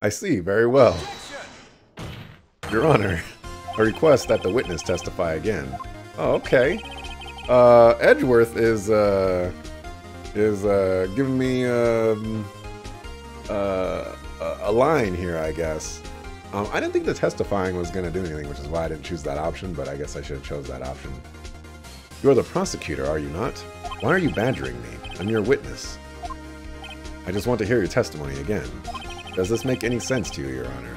Speaker 1: I see, very well. Your Honor, I request that the witness testify again. Oh, okay. Edgeworth is giving me a line here, I guess. I didn't think the testifying was going to do anything, which is why I didn't choose that option, but I guess I should have chose that option. You're the prosecutor, are you not? Why are you badgering me? I'm your witness. I just want to hear your testimony again. Does this make any sense to you, Your Honor?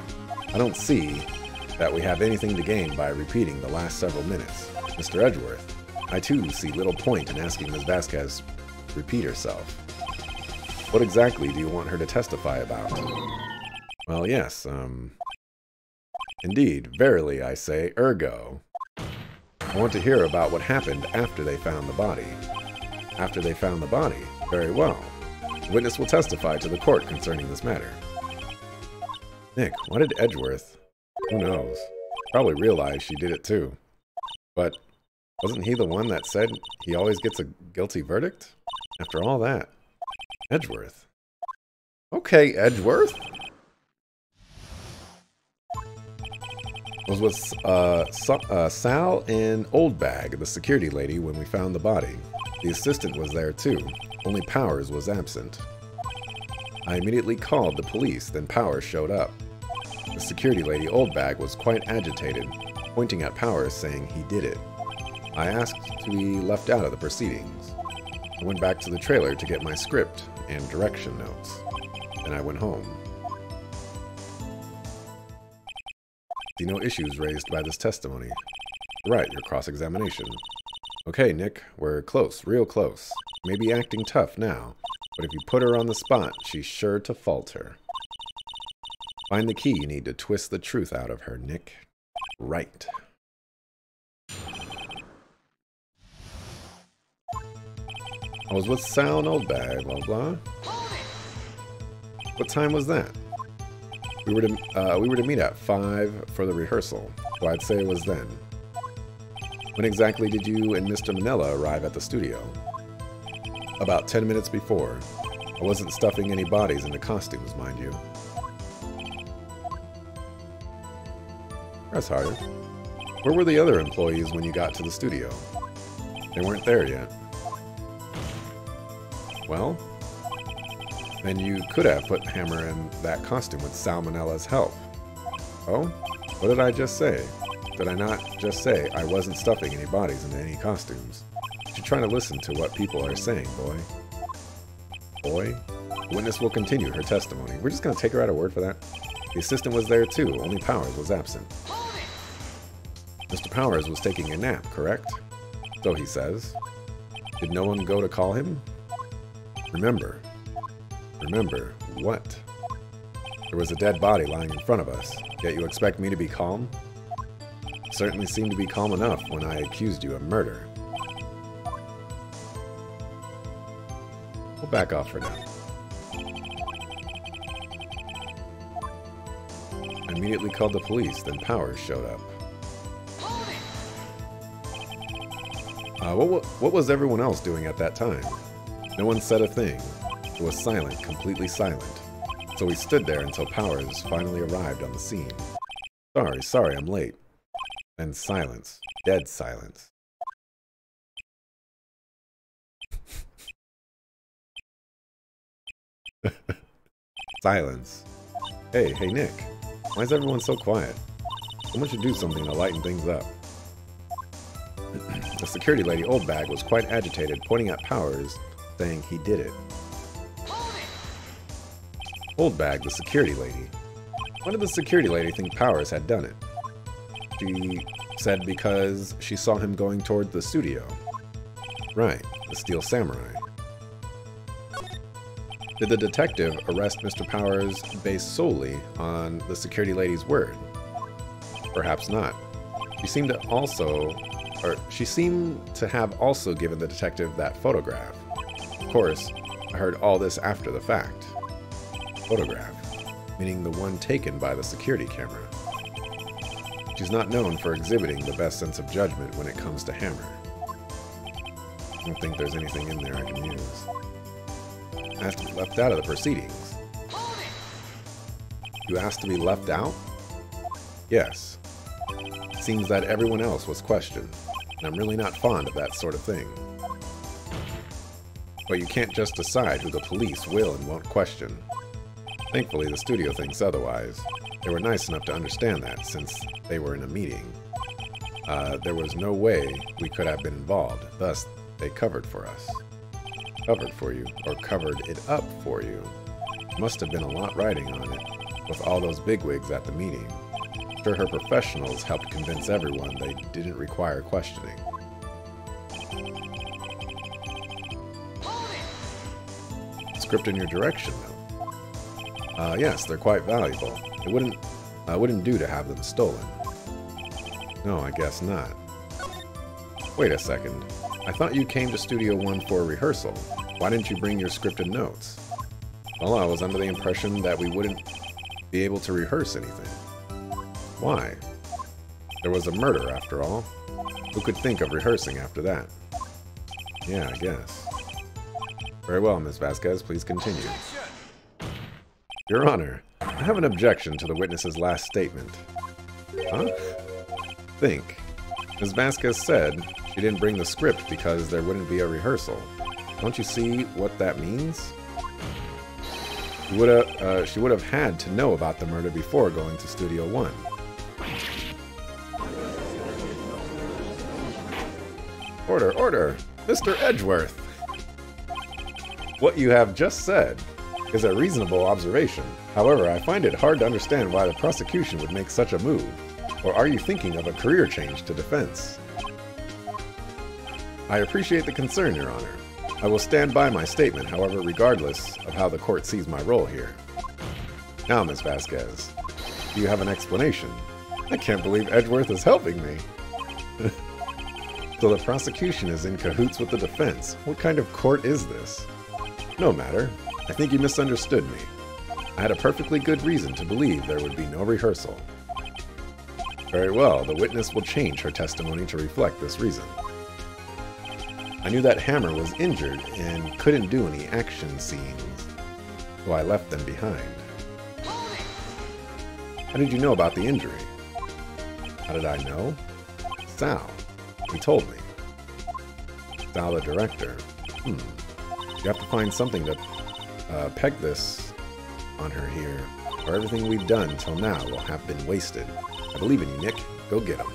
Speaker 1: I don't see that we have anything to gain by repeating the last several minutes. Mr. Edgeworth, I too see little point in asking Ms. Vasquez to repeat herself. What exactly do you want her to testify about? Well, yes, indeed, verily I say, ergo. I want to hear about what happened after they found the body. After they found the body? Very well. The witness will testify to the court concerning this matter. Nick, why did Edgeworth? Who knows? Probably realized she did it too. But wasn't he the one that said he always gets a guilty verdict? After all that. Edgeworth. Okay, Edgeworth. Was with Sal and Oldbag, the security lady, when we found the body. The assistant was there too, only Powers was absent. I immediately called the police, then Powers showed up. The security lady, Oldbag, was quite agitated, pointing at Powers saying he did it. I asked to be left out of the proceedings. I went back to the trailer to get my script and direction notes. Then I went home. See no issues raised by this testimony. Right, your cross-examination. Okay, Nick, we're close, real close. Maybe acting tough now, but if you put her on the spot, she's sure to falter. Find the key you need to twist the truth out of her, Nick. Right. I was with Sal and Oldbag, blah blah. What time was that? We were to meet at 5 for the rehearsal, so I'd say it was then. When exactly did you and Mr. Manila arrive at the studio? About 10 minutes before. I wasn't stuffing any bodies into costumes, mind you. Press harder. Where were the other employees when you got to the studio? They weren't there yet. Well, then you could have put Hammer in that costume with Salmonella's help. Oh? What did I just say? Did I not just say I wasn't stuffing any bodies into any costumes? You should try to listen to what people are saying, boy. Boy? The witness will continue her testimony. We're just going to take her at her word for that? The assistant was there too, only Powers was absent. Mr. Powers was taking a nap, correct? So he says. Did no one go to call him? Remember. Remember what? There was a dead body lying in front of us, yet you expect me to be calm? Certainly seemed to be calm enough when I accused you of murder. We'll back off for now. I immediately called the police, then Powers showed up. What was everyone else doing at that time? No one said a thing. It was silent, completely silent. So we stood there until Powers finally arrived on the scene. Sorry, I'm late. Then silence. Dead silence. Silence. Hey, Nick. Why is everyone so quiet? Someone should do something to lighten things up. The security lady, Oldbag, was quite agitated, pointing at Powers, saying he did it. Oldbag, the security lady. Why did the security lady think Powers had done it? She said because she saw him going toward the studio. Right, the Steel Samurai. Did the detective arrest Mr. Powers based solely on the security lady's word? Perhaps not. She seemed to have also given the detective that photograph. Of course, I heard all this after the fact. Photograph, meaning the one taken by the security camera. She's not known for exhibiting the best sense of judgment when it comes to Hammer. I don't think there's anything in there I can use. It has to be left out of the proceedings. You asked to be left out? Yes. It seems that everyone else was questioned, and I'm really not fond of that sort of thing. But you can't just decide who the police will and won't question. Thankfully, the studio thinks otherwise. They were nice enough to understand that, since they were in a meeting. There was no way we could have been involved, thus they covered for us. Covered for you, or covered it up for you. Must have been a lot riding on it, with all those bigwigs at the meeting. Sure, her professionals helped convince everyone they didn't require questioning. Script in your direction, though. Yes, they're quite valuable. It wouldn't do to have them stolen. No, I guess not. Wait a second. I thought you came to Studio 1 for a rehearsal. Why didn't you bring your script and notes? Well, I was under the impression that we wouldn't be able to rehearse anything. Why? There was a murder, after all. Who could think of rehearsing after that? Yeah, I guess. Very well, Ms. Vasquez, please continue. Your Honor, I have an objection to the witness's last statement. Huh? Think. Ms. Vasquez said she didn't bring the script because there wouldn't be a rehearsal. Don't you see what that means? She would have had to know about the murder before going to Studio 1. Order, order! Mr. Edgeworth! What you have just said is a reasonable observation. However, I find it hard to understand why the prosecution would make such a move. Or are you thinking of a career change to defense? I appreciate the concern, Your Honor. I will stand by my statement, however, regardless of how the court sees my role here. Now, Ms. Vasquez, do you have an explanation? I can't believe Edgeworth is helping me. So the prosecution is in cahoots with the defense. What kind of court is this? No matter. I think you misunderstood me. I had a perfectly good reason to believe there would be no rehearsal. Very well, the witness will change her testimony to reflect this reason. I knew that Hammer was injured and couldn't do any action scenes, so I left them behind. How did you know about the injury? How did I know? Sal. He told me. Sal, the director. You have to find something to peg this on her here, or everything we've done till now will have been wasted. I believe in you, Nick. Go get him.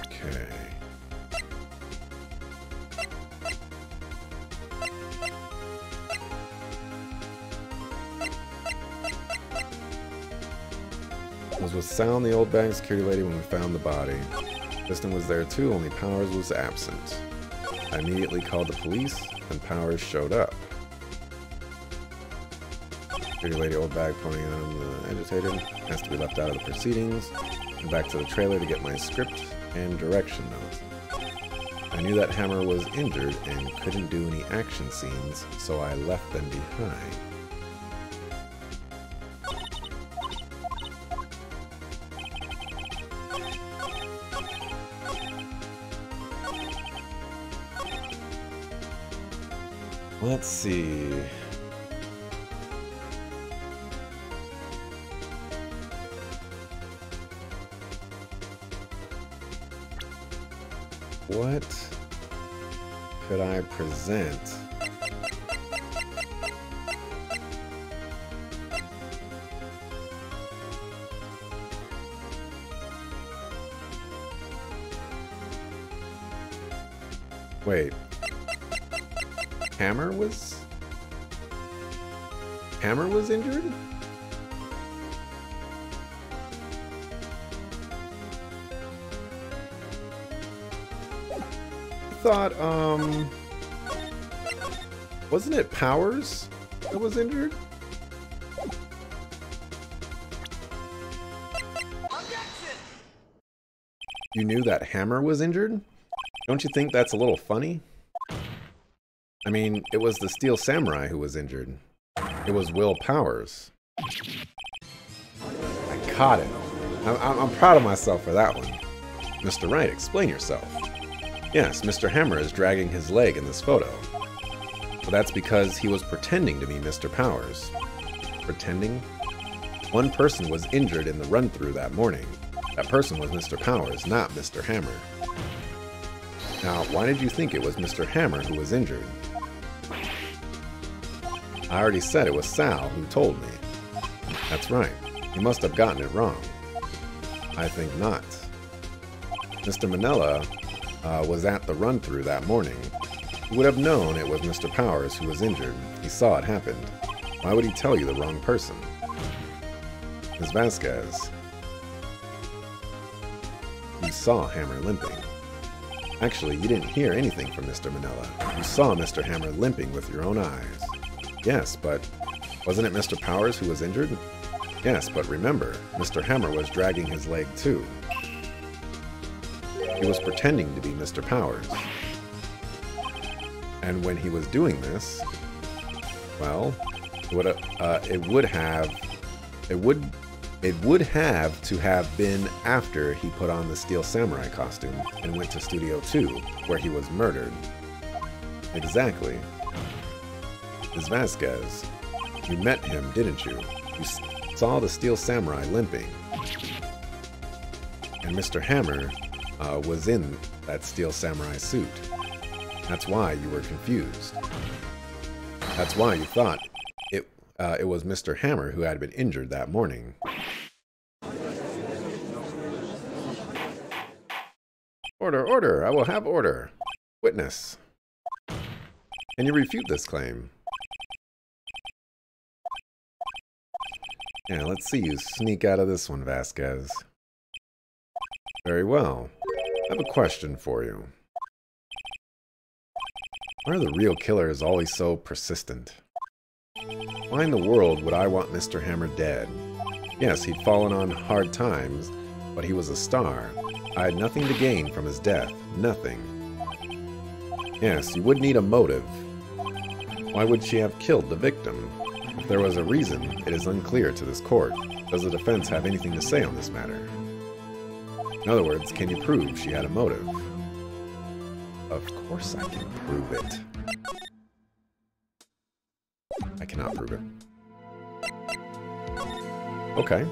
Speaker 1: Okay. I was with Sal and the old bag security lady when we found the body. Kristen was there too, only Powers was absent. I immediately called the police, and Powers showed up. Security lady, old bag pointing at him, agitated, asked to be left out of the proceedings. Went back to the trailer to get my script and direction notes. I knew that Hammer was injured and couldn't do any action scenes, so I left them behind. Let's see. What could I present? Wait. Hammer was injured? I thought, wasn't it Powers that was injured? You knew that Hammer was injured? Don't you think that's a little funny? I mean, it was the Steel Samurai who was injured. It was Will Powers. I caught it. I'm proud of myself for that one. Mr. Wright, explain yourself. Yes, Mr. Hammer is dragging his leg in this photo. But that's because he was pretending to be Mr. Powers. Pretending? One person was injured in the run-through that morning. That person was Mr. Powers, not Mr. Hammer. Now, why did you think it was Mr. Hammer who was injured? I already said it was Sal who told me. That's right. You must have gotten it wrong. I think not. Mr. Manella was at the run-through that morning. He would have known it was Mr. Powers who was injured. He saw it happen. Why would he tell you the wrong person? Ms. Vasquez. You saw Hammer limping. Actually, you didn't hear anything from Mr. Manella. You saw Mr. Hammer limping with your own eyes. Yes, but wasn't it Mr. Powers who was injured? Yes, but remember, Mr. Hammer was dragging his leg too. He was pretending to be Mr. Powers. And when he was doing this, well, it would have to have been after he put on the Steel Samurai costume and went to Studio 2, where he was murdered. Exactly. Ms. Vasquez, you met him, didn't you? You saw the Steel Samurai limping. And Mr. Hammer was in that Steel Samurai suit. That's why you were confused. That's why you thought it was Mr. Hammer who had been injured that morning. Order, order! I will have order. Witness. Can you refute this claim? Yeah, let's see you sneak out of this one, Vasquez. Very well. I have a question for you. Why are the real killers always so persistent? Why in the world would I want Mr. Hammer dead? Yes, he'd fallen on hard times, but he was a star. I had nothing to gain from his death. Nothing. Yes, you would need a motive. Why would she have killed the victim? If there was a reason, it is unclear to this court. Does the defense have anything to say on this matter? In other words, can you prove she had a motive? Of course I can prove it. I cannot prove it. Okay.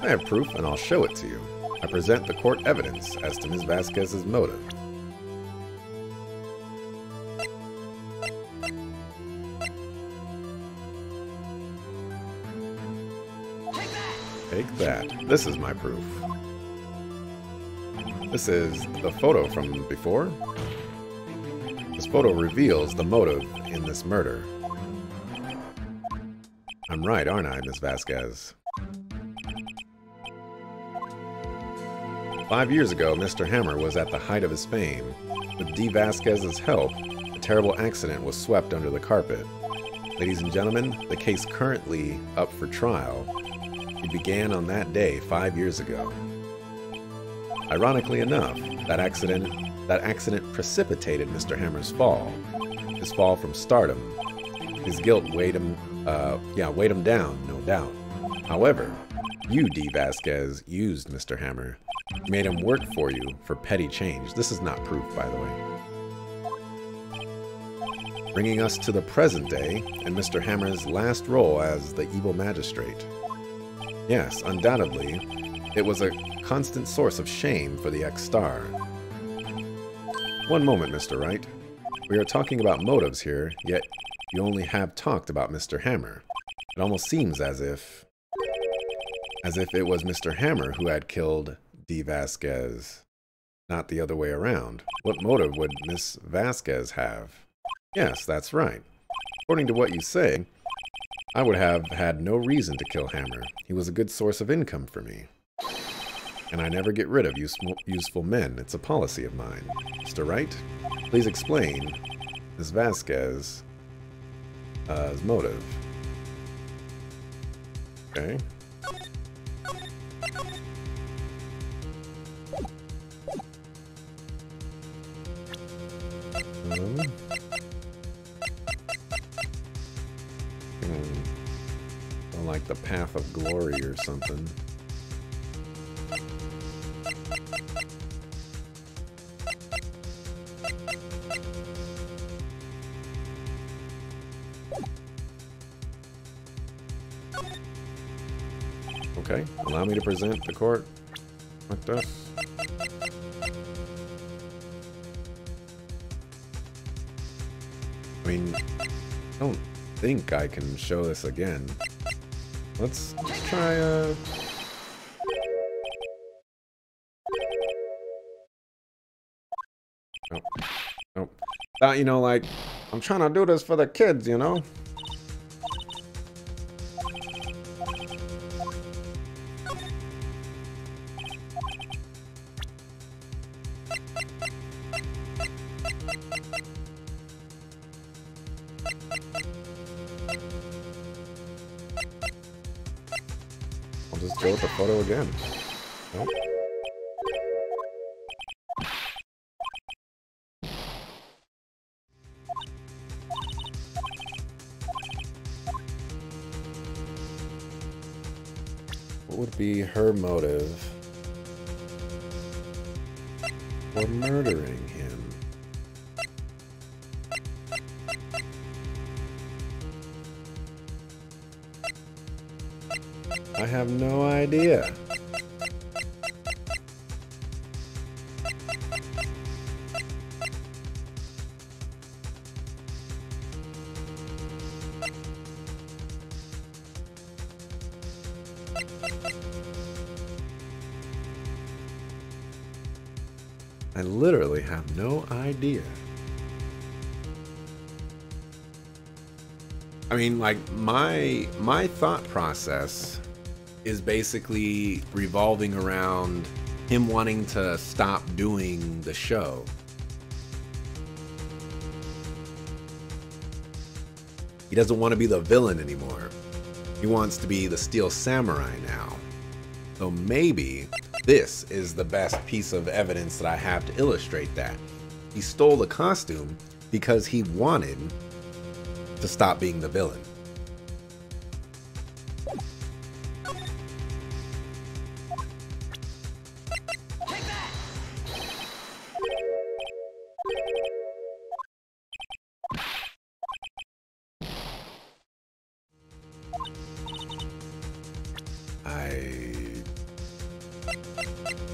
Speaker 1: I have proof and I'll show it to you. I present the court evidence as to Ms. Vasquez's motive. Take that. This is my proof. This is the photo from before. This photo reveals the motive in this murder. I'm right, aren't I, Ms. Vasquez? 5 years ago, Mr. Hammer was at the height of his fame. With D. Vasquez's help, a terrible accident was swept under the carpet. Ladies and gentlemen, the case currently up for trial. It began on that day 5 years ago. Ironically enough, that accident precipitated Mr. Hammer's fall. His fall from stardom. His guilt weighed him down, no doubt. However, you, D. Vasquez, used Mr. Hammer. You made him work for you for petty change. This is not proof, by the way. Bringing us to the present day and Mr. Hammer's last role as the evil magistrate. Yes, undoubtedly, it was a constant source of shame for the ex-star. One moment, Mr. Wright. We are talking about motives here, yet you only have talked about Mr. Hammer. It almost seems as if it was Mr. Hammer who had killed D. Vasquez, not the other way around. What motive would Miss Vasquez have? Yes, that's right. According to what you say, I would have had no reason to kill Hammer. He was a good source of income for me. And I never get rid of useful men. It's a policy of mine. Mr. Wright, please explain Ms. Vasquez's motive. Okay. Like the path of glory or something. Okay, allow me to present the court like this. I mean, I don't think I can show this again. Let's try you know, like, I'm trying to do this for the kids, you know? I'll just go with the photo again. Nope. What would be her motive for murdering him? I have no idea. I literally have no idea. I mean, like, my thought process is basically revolving around him wanting to stop doing the show. He doesn't want to be the villain anymore. He wants to be the Steel Samurai now. So maybe this is the best piece of evidence that I have to illustrate that. He stole the costume because he wanted to stop being the villain.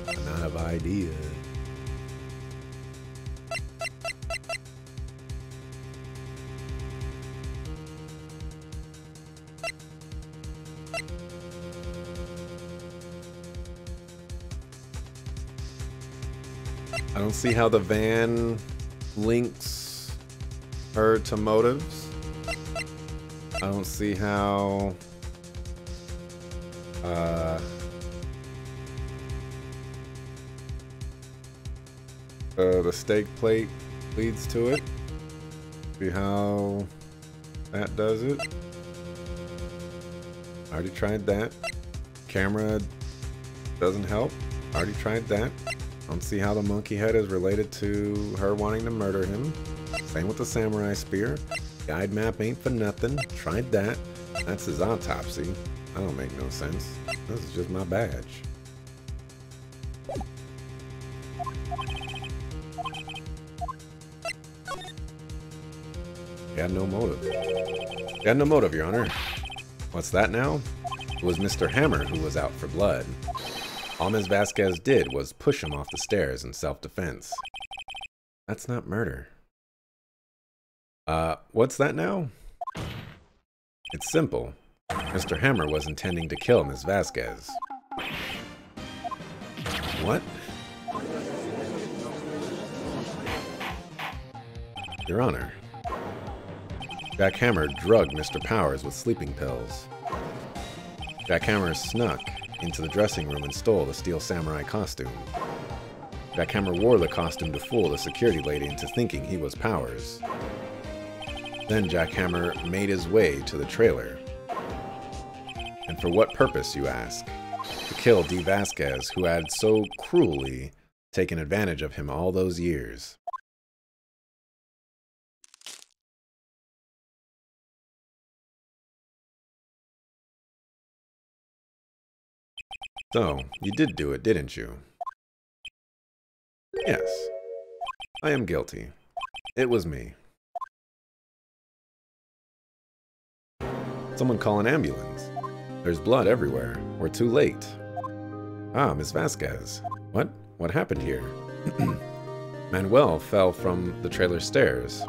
Speaker 1: I'm out of ideas. I don't see how the van links her to motives. I don't see how the steak plate leads to it. See how that does it. I already tried that. Camera doesn't help. Already tried that. Don't see how the monkey head is related to her wanting to murder him. Same with the samurai spear. Guide map ain't for nothing. Tried that. That's his autopsy. That don't make no sense. This is just my badge. Got no motive. Got no motive, Your Honor. What's that now? It was Mr. Hammer who was out for blood. All Ms. Vasquez did was push him off the stairs in self-defense. That's not murder. What's that now? It's simple. Mr. Hammer was intending to kill Ms. Vasquez. What? Your Honor. Jack Hammer drugged Mr. Powers with sleeping pills. Jack Hammer snuck into the dressing room and stole the steel samurai costume. Jack Hammer wore the costume to fool the security lady into thinking he was Powers. Then Jack Hammer made his way to the trailer. And for what purpose, you ask? To kill Dee Vasquez, who had so cruelly taken advantage of him all those years. So, you did do it, didn't you? Yes. I am guilty. It was me. Someone call an ambulance. There's blood everywhere. We're too late. Ah, Miss Vasquez. What? What happened here? Manuel fell from the trailer stairs.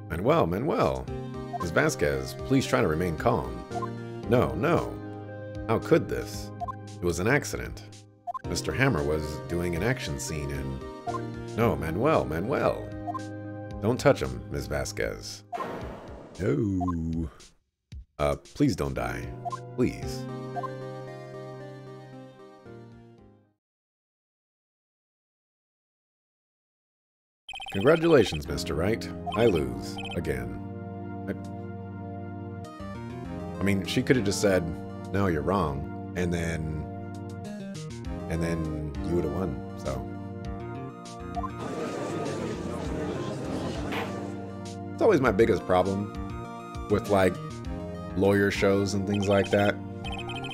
Speaker 1: Manuel. Miss Vasquez, please try to remain calm. No. How could this? It was an accident. Mr. Hammer was doing an action scene and... No, Manuel. Don't touch him, Ms. Vasquez. No. Please don't die. Please. Congratulations, Mr. Wright. I lose. Again. I mean, she could have just said, no, you're wrong, and then you would have won, so. It's always my biggest problem with, like, lawyer shows and things like that.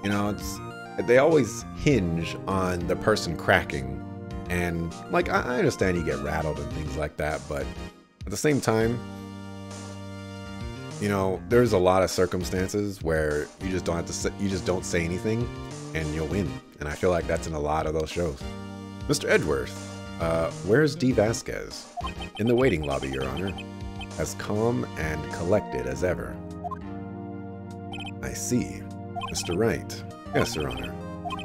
Speaker 1: You know, they always hinge on the person cracking, and, like, I understand you get rattled and things like that, but at the same time, you know, there's a lot of circumstances where you just don't have to say, you just don't say anything and you'll win. And I feel like that's in a lot of those shows. Mr. Edgeworth, where's Dee Vasquez? In the waiting lobby, Your Honor. As calm and collected as ever. I see. Mr. Wright. Yes, Your Honor.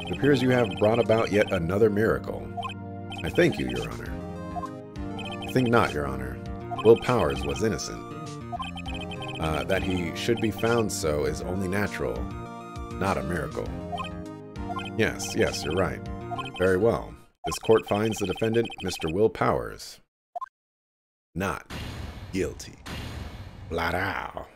Speaker 1: It appears you have brought about yet another miracle. I thank you, Your Honor. I think not, Your Honor. Will Powers was innocent. That he should be found so is only natural, not a miracle. Yes, you're right. Very well. This court finds the defendant, Mr. Will Powers, not guilty. Blah-dow.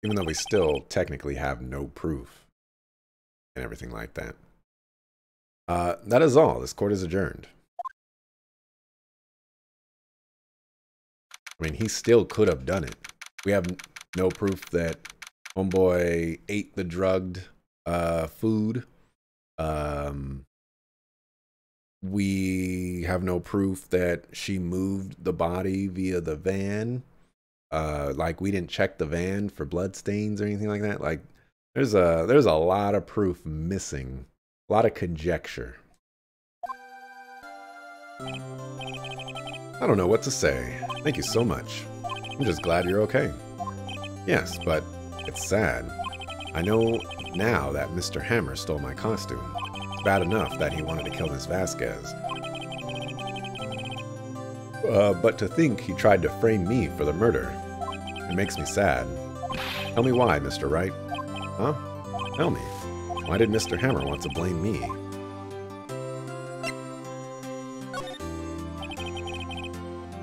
Speaker 1: Even though we still technically have no proof and everything like that. That is all. This court is adjourned. I mean, he still could have done it. We have no proof that homeboy ate the drugged food. We have no proof that she moved the body via the van. Like, we didn't check the van for blood stains or anything like that. Like, there's a lot of proof missing. A lot of conjecture. I don't know what to say. Thank you so much. I'm just glad you're okay. Yes, but it's sad. I know now that Mr. Hammer stole my costume. It's bad enough that he wanted to kill Miss Vasquez. But to think he tried to frame me for the murder. It makes me sad. Tell me why, Mr. Wright. Huh? Tell me. Why did Mr. Hammer want to blame me?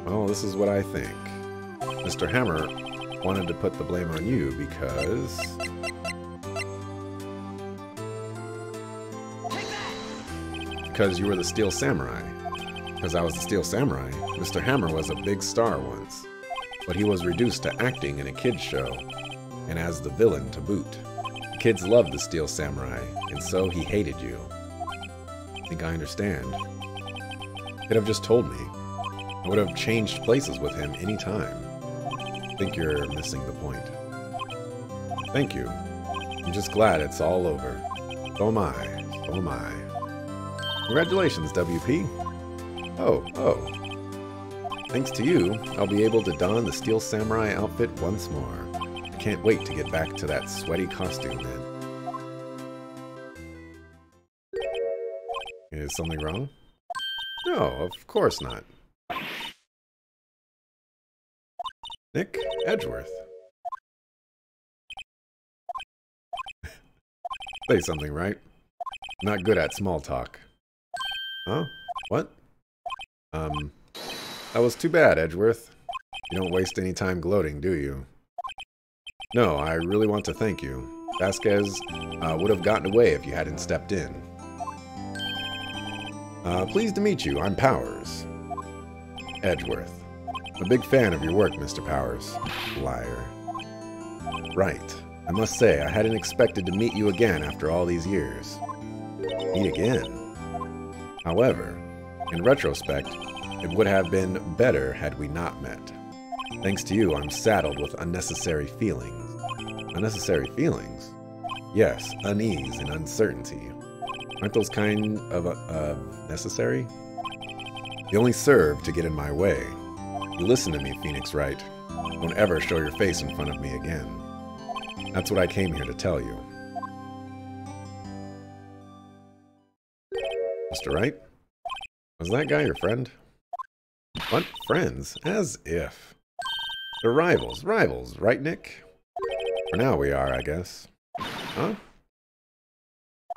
Speaker 1: Well, this is what I think. Mr. Hammer wanted to put the blame on you because you were the Steel Samurai. Because I was the Steel Samurai. Mr. Hammer was a big star once, but he was reduced to acting in a kids show, and as the villain to boot. The kids loved the Steel Samurai, and so he hated you. I think I understand. You could have just told me. I would have changed places with him any time. I think you're missing the point. Thank you. I'm just glad it's all over. So am I. So am I. Congratulations, WP. Oh. Thanks to you, I'll be able to don the Steel Samurai outfit once more. I can't wait to get back to that sweaty costume then. Is something wrong? No, of course not. Nick Edgeworth. Say something, right? Not good at small talk. Huh? What? That was too bad, Edgeworth. You don't waste any time gloating, do you? No, I really want to thank you. Vasquez would have gotten away if you hadn't stepped in. Pleased to meet you. I'm Powers. Edgeworth. I'm a big fan of your work, Mr. Powers. Liar. Right. I must say, I hadn't expected to meet you again after all these years. Meet again? However, in retrospect, it would have been better had we not met. Thanks to you, I'm saddled with unnecessary feelings. Unnecessary feelings? Yes, unease and uncertainty. Aren't those kind of necessary? They only serve to get in my way. You listen to me, Phoenix Wright. Don't ever show your face in front of me again. That's what I came here to tell you. Mr. Wright? Was that guy your friend? What? Friends? As if. They're rivals. Rivals, right, Nick? For now we are, I guess. Huh?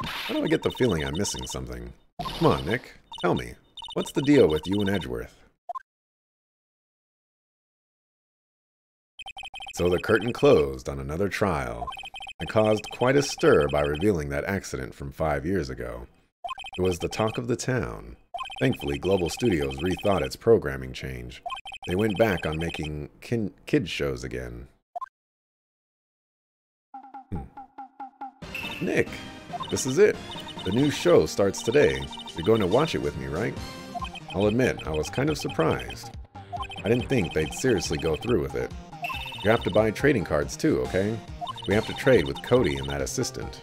Speaker 1: How do I get the feeling I'm missing something? Come on, Nick. Tell me. What's the deal with you and Edgeworth? So the curtain closed on another trial, and caused quite a stir by revealing that accident from 5 years ago. It was the talk of the town. Thankfully, Global Studios rethought its programming change. They went back on making kids shows again. Nick, this is it. The new show starts today. You're going to watch it with me, right? I'll admit, I was kind of surprised. I didn't think they'd seriously go through with it. You have to buy trading cards too, okay? We have to trade with Cody and that assistant.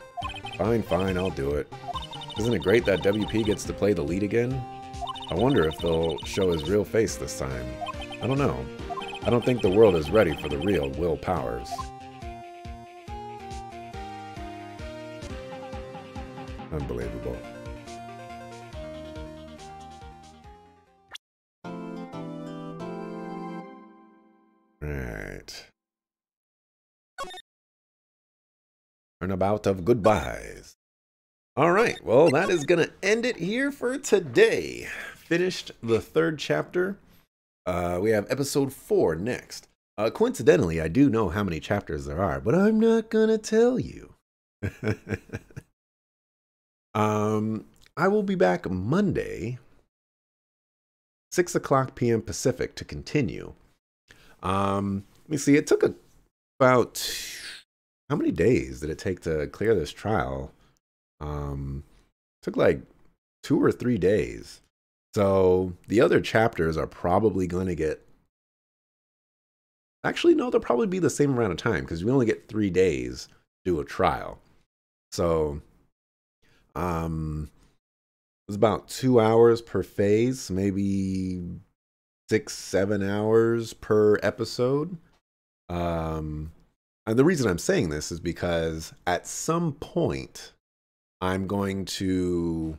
Speaker 1: Fine, fine, I'll do it. Isn't it great that WP gets to play the lead again? I wonder if they'll show his real face this time. I don't know. I don't think the world is ready for the real Will Powers. Unbelievable. Right. Turnabout of goodbyes. All right, well, that is going to end it here for today. Finished the 3rd chapter. We have episode 4 next. Coincidentally, I do know how many chapters there are, but I'm not going to tell you. I will be back Monday, 6 o'clock p.m. Pacific, to continue. Let me see. It took about, how many days did it take to clear this trial? Took like 2 or 3 days. So the other chapters are probably going to get, actually, no, they'll probably be the same amount of time because we only get 3 days to do a trial. So, it's about 2 hours per phase, maybe 6-7 hours per episode. And the reason I'm saying this is because at some point I'm going to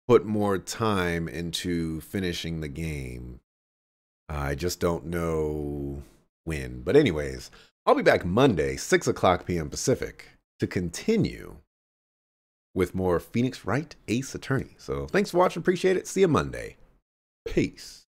Speaker 1: put more time into finishing the game. I just don't know when. But anyways, I'll be back Monday, 6 o'clock p.m. Pacific, to continue with more Phoenix Wright Ace Attorney. So thanks for watching. Appreciate it. See you Monday. Peace.